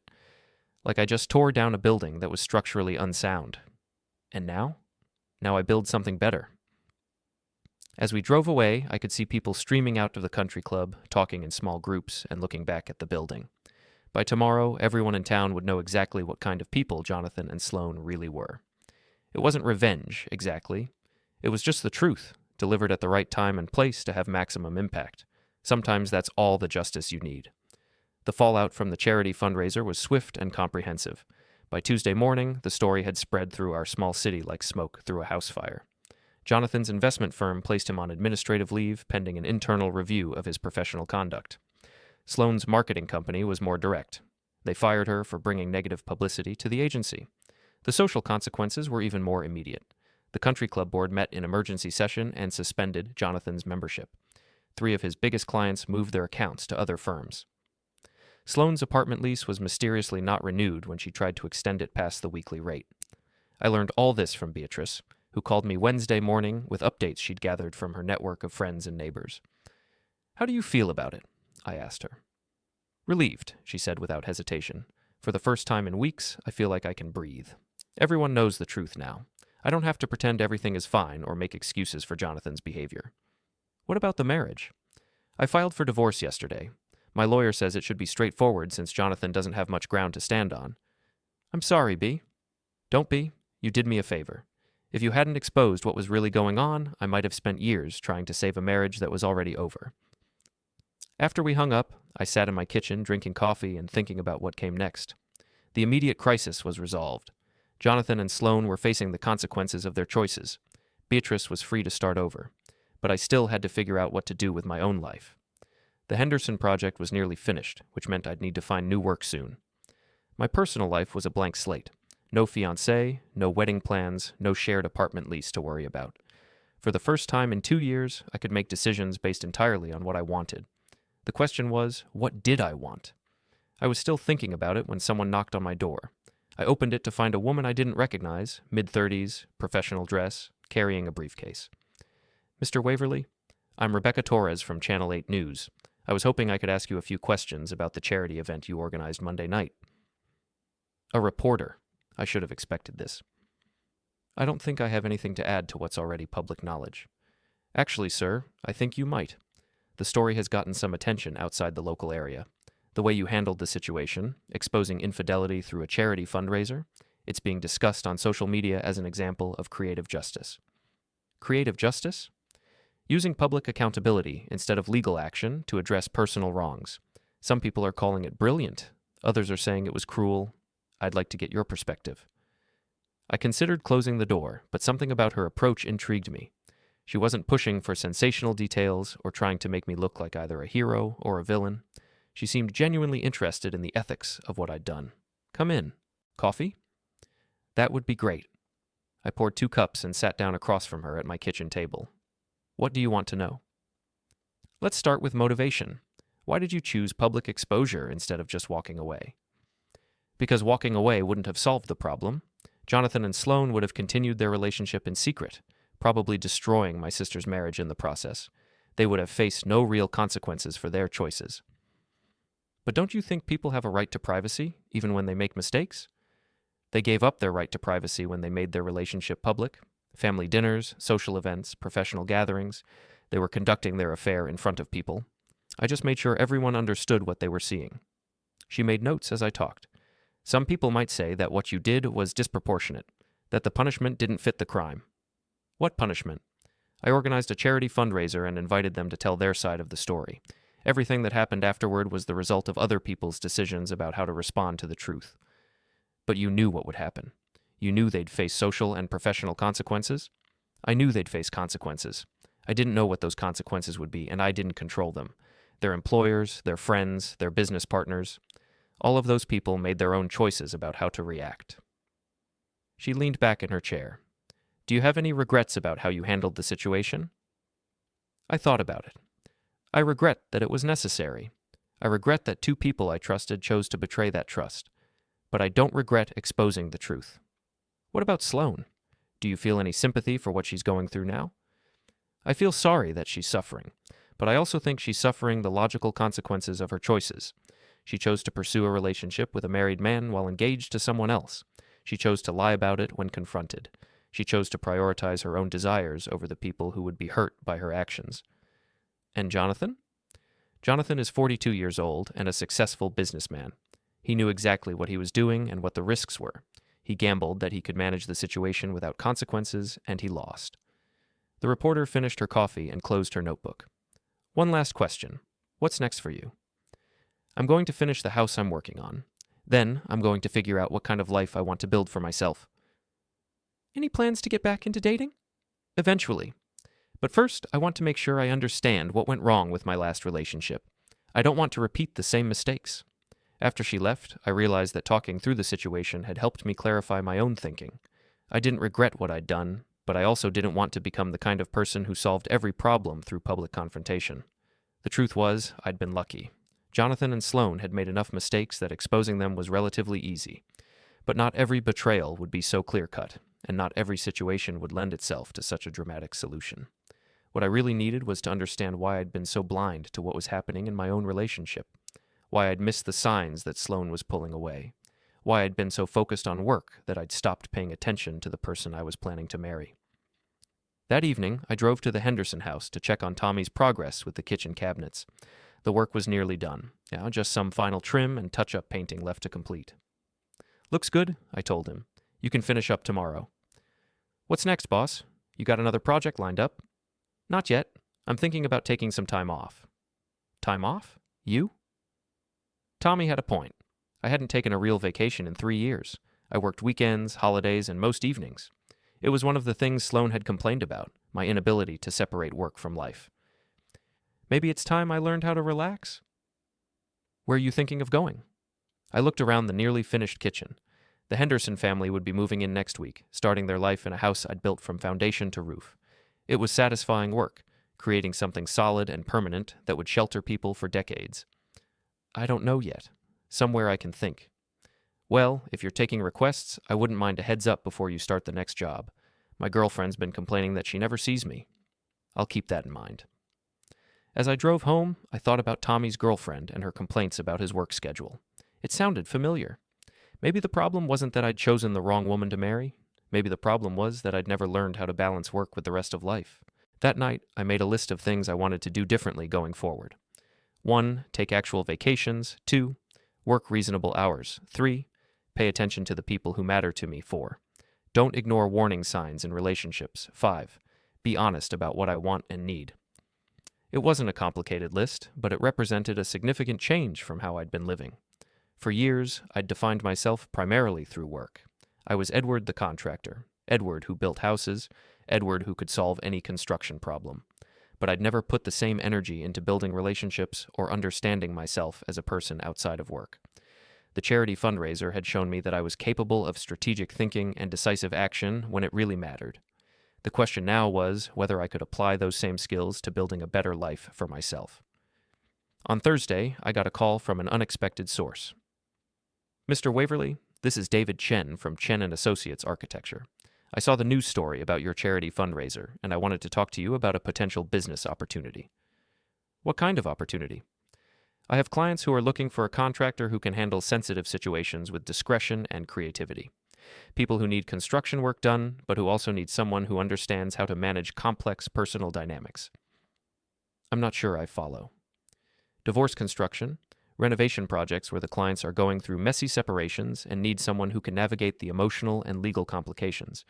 Speaker 1: Like I just tore down a building that was structurally unsound. And now? Now I build something better. As we drove away, I could see people streaming out of the country club, talking in small groups and looking back at the building. By tomorrow, everyone in town would know exactly what kind of people Jonathan and Sloan really were. It wasn't revenge, exactly. It was just the truth, delivered at the right time and place to have maximum impact. Sometimes that's all the justice you need. The fallout from the charity fundraiser was swift and comprehensive. By Tuesday morning, the story had spread through our small city like smoke through a house fire. Jonathan's investment firm placed him on administrative leave pending an internal review of his professional conduct. Sloan's marketing company was more direct. They fired her for bringing negative publicity to the agency. The social consequences were even more immediate. The country club board met in emergency session and suspended Jonathan's membership. 3 of his biggest clients moved their accounts to other firms. Sloan's apartment lease was mysteriously not renewed when she tried to extend it past the weekly rate. I learned all this from Beatrice, who called me Wednesday morning with updates she'd gathered from her network of friends and neighbors. How do you feel about it? I asked her. Relieved, she said without hesitation. For the first time in weeks, I feel like I can breathe. Everyone knows the truth now. I don't have to pretend everything is fine or make excuses for Jonathan's behavior. What about the marriage? I filed for divorce yesterday. My lawyer says it should be straightforward since Jonathan doesn't have much ground to stand on. I'm sorry, B. Don't be. You did me a favor. If you hadn't exposed what was really going on, I might have spent years trying to save a marriage that was already over. After we hung up, I sat in my kitchen drinking coffee and thinking about what came next. The immediate crisis was resolved. Jonathan and Sloan were facing the consequences of their choices. Beatrice was free to start over. But I still had to figure out what to do with my own life. The Henderson project was nearly finished, which meant I'd need to find new work soon. My personal life was a blank slate. No fiancé, no wedding plans, no shared apartment lease to worry about. For the first time in 2 years, I could make decisions based entirely on what I wanted. The question was, what did I want? I was still thinking about it when someone knocked on my door. I opened it to find a woman I didn't recognize, mid-30s, professional dress, carrying a briefcase. Mr. Waverly, I'm Rebecca Torres from Channel 8 News. I was hoping I could ask you a few questions about the charity event you organized Monday night. A reporter. I should have expected this. I don't think I have anything to add to what's already public knowledge. Actually, sir, I think you might. The story has gotten some attention outside the local area. The way you handled the situation, exposing infidelity through a charity fundraiser, it's being discussed on social media as an example of creative justice. Creative justice? Using public accountability instead of legal action to address personal wrongs. Some people are calling it brilliant. Others are saying it was cruel. I'd like to get your perspective. I considered closing the door, but something about her approach intrigued me. She wasn't pushing for sensational details or trying to make me look like either a hero or a villain. She seemed genuinely interested in the ethics of what I'd done. Come in. Coffee? That would be great. I poured 2 cups and sat down across from her at my kitchen table. What do you want to know? Let's start with motivation. Why did you choose public exposure instead of just walking away? Because walking away wouldn't have solved the problem. Jonathan and Sloan would have continued their relationship in secret, probably destroying my sister's marriage in the process. They would have faced no real consequences for their choices. But don't you think people have a right to privacy, even when they make mistakes? They gave up their right to privacy when they made their relationship public. Family dinners, social events, professional gatherings. They were conducting their affair in front of people. I just made sure everyone understood what they were seeing. She made notes as I talked. Some people might say that what you did was disproportionate, that the punishment didn't fit the crime. What punishment? I organized a charity fundraiser and invited them to tell their side of the story. Everything that happened afterward was the result of other people's decisions about how to respond to the truth. But you knew what would happen. You knew they'd face social and professional consequences. I knew they'd face consequences. I didn't know what those consequences would be, and I didn't control them. Their employers, their friends, their business partners, all of those people made their own choices about how to react. She leaned back in her chair. Do you have any regrets about how you handled the situation? I thought about it. I regret that it was necessary. I regret that two people I trusted chose to betray that trust. But I don't regret exposing the truth. What about Sloane? Do you feel any sympathy for what she's going through now? I feel sorry that she's suffering, but I also think she's suffering the logical consequences of her choices. She chose to pursue a relationship with a married man while engaged to someone else. She chose to lie about it when confronted. She chose to prioritize her own desires over the people who would be hurt by her actions. And Jonathan? Jonathan is 42 years old and a successful businessman. He knew exactly what he was doing and what the risks were. He gambled that he could manage the situation without consequences, and he lost. The reporter finished her coffee and closed her notebook. One last question. What's next for you? I'm going to finish the house I'm working on. Then I'm going to figure out what kind of life I want to build for myself. Any plans to get back into dating? Eventually. But first, I want to make sure I understand what went wrong with my last relationship. I don't want to repeat the same mistakes. After she left, I realized that talking through the situation had helped me clarify my own thinking. I didn't regret what I'd done, but I also didn't want to become the kind of person who solved every problem through public confrontation. The truth was, I'd been lucky. Jonathan and Sloane had made enough mistakes that exposing them was relatively easy. But not every betrayal would be so clear-cut, and not every situation would lend itself to such a dramatic solution. What I really needed was to understand why I'd been so blind to what was happening in my own relationship, why I'd missed the signs that Sloane was pulling away, why I'd been so focused on work that I'd stopped paying attention to the person I was planning to marry. That evening, I drove to the Henderson house to check on Tommy's progress with the kitchen cabinets. The work was nearly done. Now just some final trim and touch-up painting left to complete. Looks good, I told him. You can finish up tomorrow. What's next, boss? You got another project lined up? Not yet. I'm thinking about taking some time off. Time off? You? Tommy had a point. I hadn't taken a real vacation in 3 years. I worked weekends, holidays, and most evenings. It was one of the things Sloane had complained about, my inability to separate work from life. Maybe it's time I learned how to relax? Where are you thinking of going? I looked around the nearly finished kitchen. The Henderson family would be moving in next week, starting their life in a house I'd built from foundation to roof. It was satisfying work, creating something solid and permanent that would shelter people for decades. I don't know yet. Somewhere I can think. Well, if you're taking requests, I wouldn't mind a heads up before you start the next job. My girlfriend's been complaining that she never sees me. I'll keep that in mind. As I drove home, I thought about Tommy's girlfriend and her complaints about his work schedule. It sounded familiar. Maybe the problem wasn't that I'd chosen the wrong woman to marry. Maybe the problem was that I'd never learned how to balance work with the rest of life. That night, I made a list of things I wanted to do differently going forward. 1. Take actual vacations. 2. Work reasonable hours. 3. Pay attention to the people who matter to me. 4. Don't ignore warning signs in relationships. 5. Be honest about what I want and need. It wasn't a complicated list, but it represented a significant change from how I'd been living. For years, I'd defined myself primarily through work. I was Edward the contractor, Edward who built houses, Edward who could solve any construction problem. But I'd never put the same energy into building relationships or understanding myself as a person outside of work. The charity fundraiser had shown me that I was capable of strategic thinking and decisive action when it really mattered. The question now was whether I could apply those same skills to building a better life for myself. On Thursday, I got a call from an unexpected source. Mr. Waverly, this is David Chen from Chen & Associates Architecture. I saw the news story about your charity fundraiser, and I wanted to talk to you about a potential business opportunity. What kind of opportunity? I have clients who are looking for a contractor who can handle sensitive situations with discretion and creativity. People who need construction work done, but who also need someone who understands how to manage complex personal dynamics. I'm not sure I follow. Divorce construction, renovation projects where the clients are going through messy separations and need someone who can navigate the emotional and legal complications.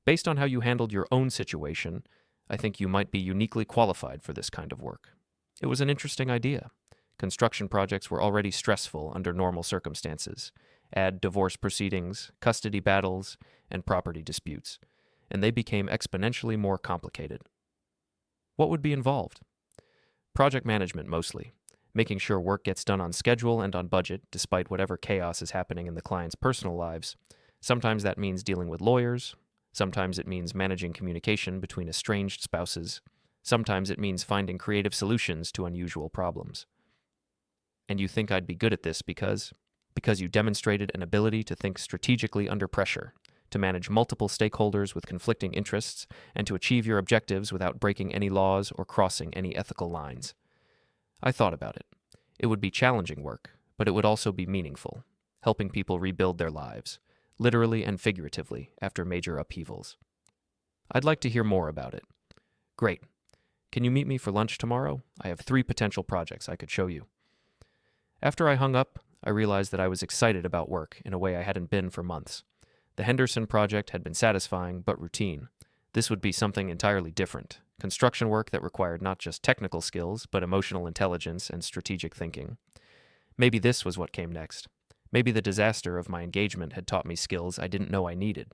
Speaker 1: Based on how you handled your own situation, I think you might be uniquely qualified for this kind of work. It was an interesting idea. Construction projects were already stressful under normal circumstances. Add divorce proceedings, custody battles, and property disputes, and they became exponentially more complicated. What would be involved? Project management mostly, making sure work gets done on schedule and on budget despite whatever chaos is happening in the client's personal lives. Sometimes that means dealing with lawyers. Sometimes it means managing communication between estranged spouses. Sometimes it means finding creative solutions to unusual problems. And you think I'd be good at this because you demonstrated an ability to think strategically under pressure, to manage multiple stakeholders with conflicting interests, and to achieve your objectives without breaking any laws or crossing any ethical lines. I thought about it. It would be challenging work, but it would also be meaningful, helping people rebuild their lives, literally and figuratively, after major upheavals. I'd like to hear more about it. Great. Can you meet me for lunch tomorrow? I have 3 potential projects I could show you. After I hung up, I realized that I was excited about work in a way I hadn't been for months. The Henderson project had been satisfying but routine. This would be something entirely different. Construction work that required not just technical skills, but emotional intelligence and strategic thinking. Maybe this was what came next. Maybe the disaster of my engagement had taught me skills I didn't know I needed.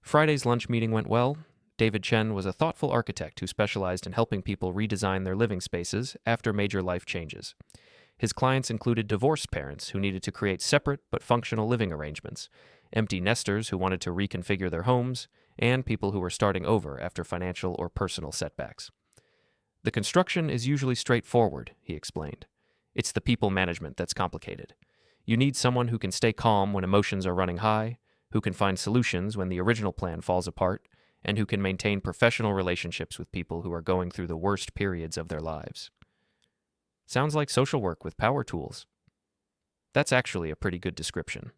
Speaker 1: Friday's lunch meeting went well. David Chen was a thoughtful architect who specialized in helping people redesign their living spaces after major life changes. His clients included divorced parents who needed to create separate but functional living arrangements, empty nesters who wanted to reconfigure their homes, and people who were starting over after financial or personal setbacks. The construction is usually straightforward, he explained. It's the people management that's complicated. You need someone who can stay calm when emotions are running high, who can find solutions when the original plan falls apart, and who can maintain professional relationships with people who are going through the worst periods of their lives. Sounds like social work with power tools. That's actually a pretty good description.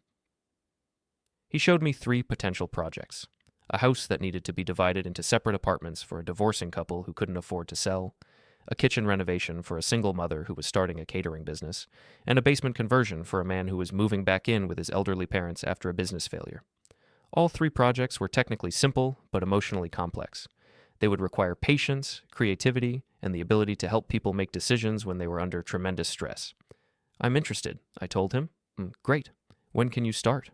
Speaker 1: He showed me 3 potential projects. A house that needed to be divided into separate apartments for a divorcing couple who couldn't afford to sell, a kitchen renovation for a single mother who was starting a catering business, and a basement conversion for a man who was moving back in with his elderly parents after a business failure. All 3 projects were technically simple, but emotionally complex. They would require patience, creativity, and the ability to help people make decisions when they were under tremendous stress. I'm interested, I told him. Great. When can you start?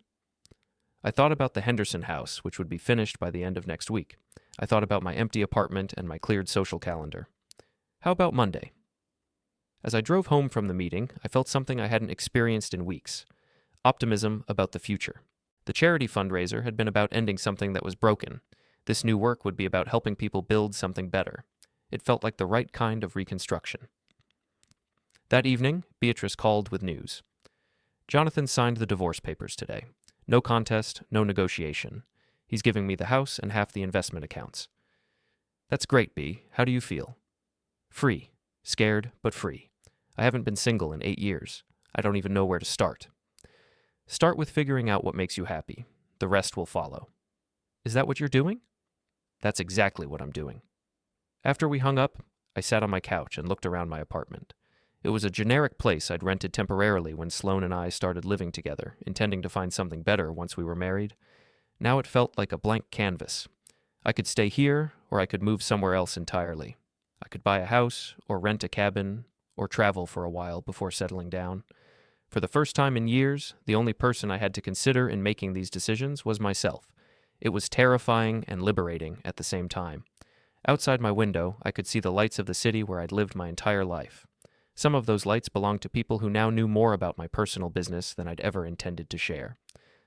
Speaker 1: I thought about the Henderson house, which would be finished by the end of next week. I thought about my empty apartment and my cleared social calendar. How about Monday? As I drove home from the meeting, I felt something I hadn't experienced in weeks. Optimism about the future. The charity fundraiser had been about ending something that was broken. This new work would be about helping people build something better. It felt like the right kind of reconstruction. That evening, Beatrice called with news. Jonathan signed the divorce papers today. No contest, no negotiation. He's giving me the house and half the investment accounts. That's great, Bea. How do you feel? Free. Scared, but free. I haven't been single in 8 years. I don't even know where to start. Start with figuring out what makes you happy. The rest will follow. Is that what you're doing? That's exactly what I'm doing. After we hung up, I sat on my couch and looked around my apartment. It was a generic place I'd rented temporarily when Sloane and I started living together, intending to find something better once we were married. Now it felt like a blank canvas. I could stay here, or I could move somewhere else entirely. I could buy a house, or rent a cabin, or travel for a while before settling down. For the first time in years, the only person I had to consider in making these decisions was myself. It was terrifying and liberating at the same time. Outside my window, I could see the lights of the city where I'd lived my entire life. Some of those lights belonged to people who now knew more about my personal business than I'd ever intended to share.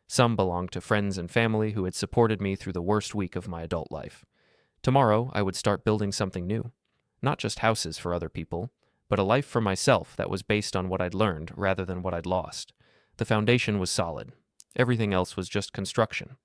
Speaker 1: Some belonged to friends and family who had supported me through the worst week of my adult life. Tomorrow, I would start building something new. Not just houses for other people, but a life for myself that was based on what I'd learned rather than what I'd lost. The foundation was solid. Everything else was just construction.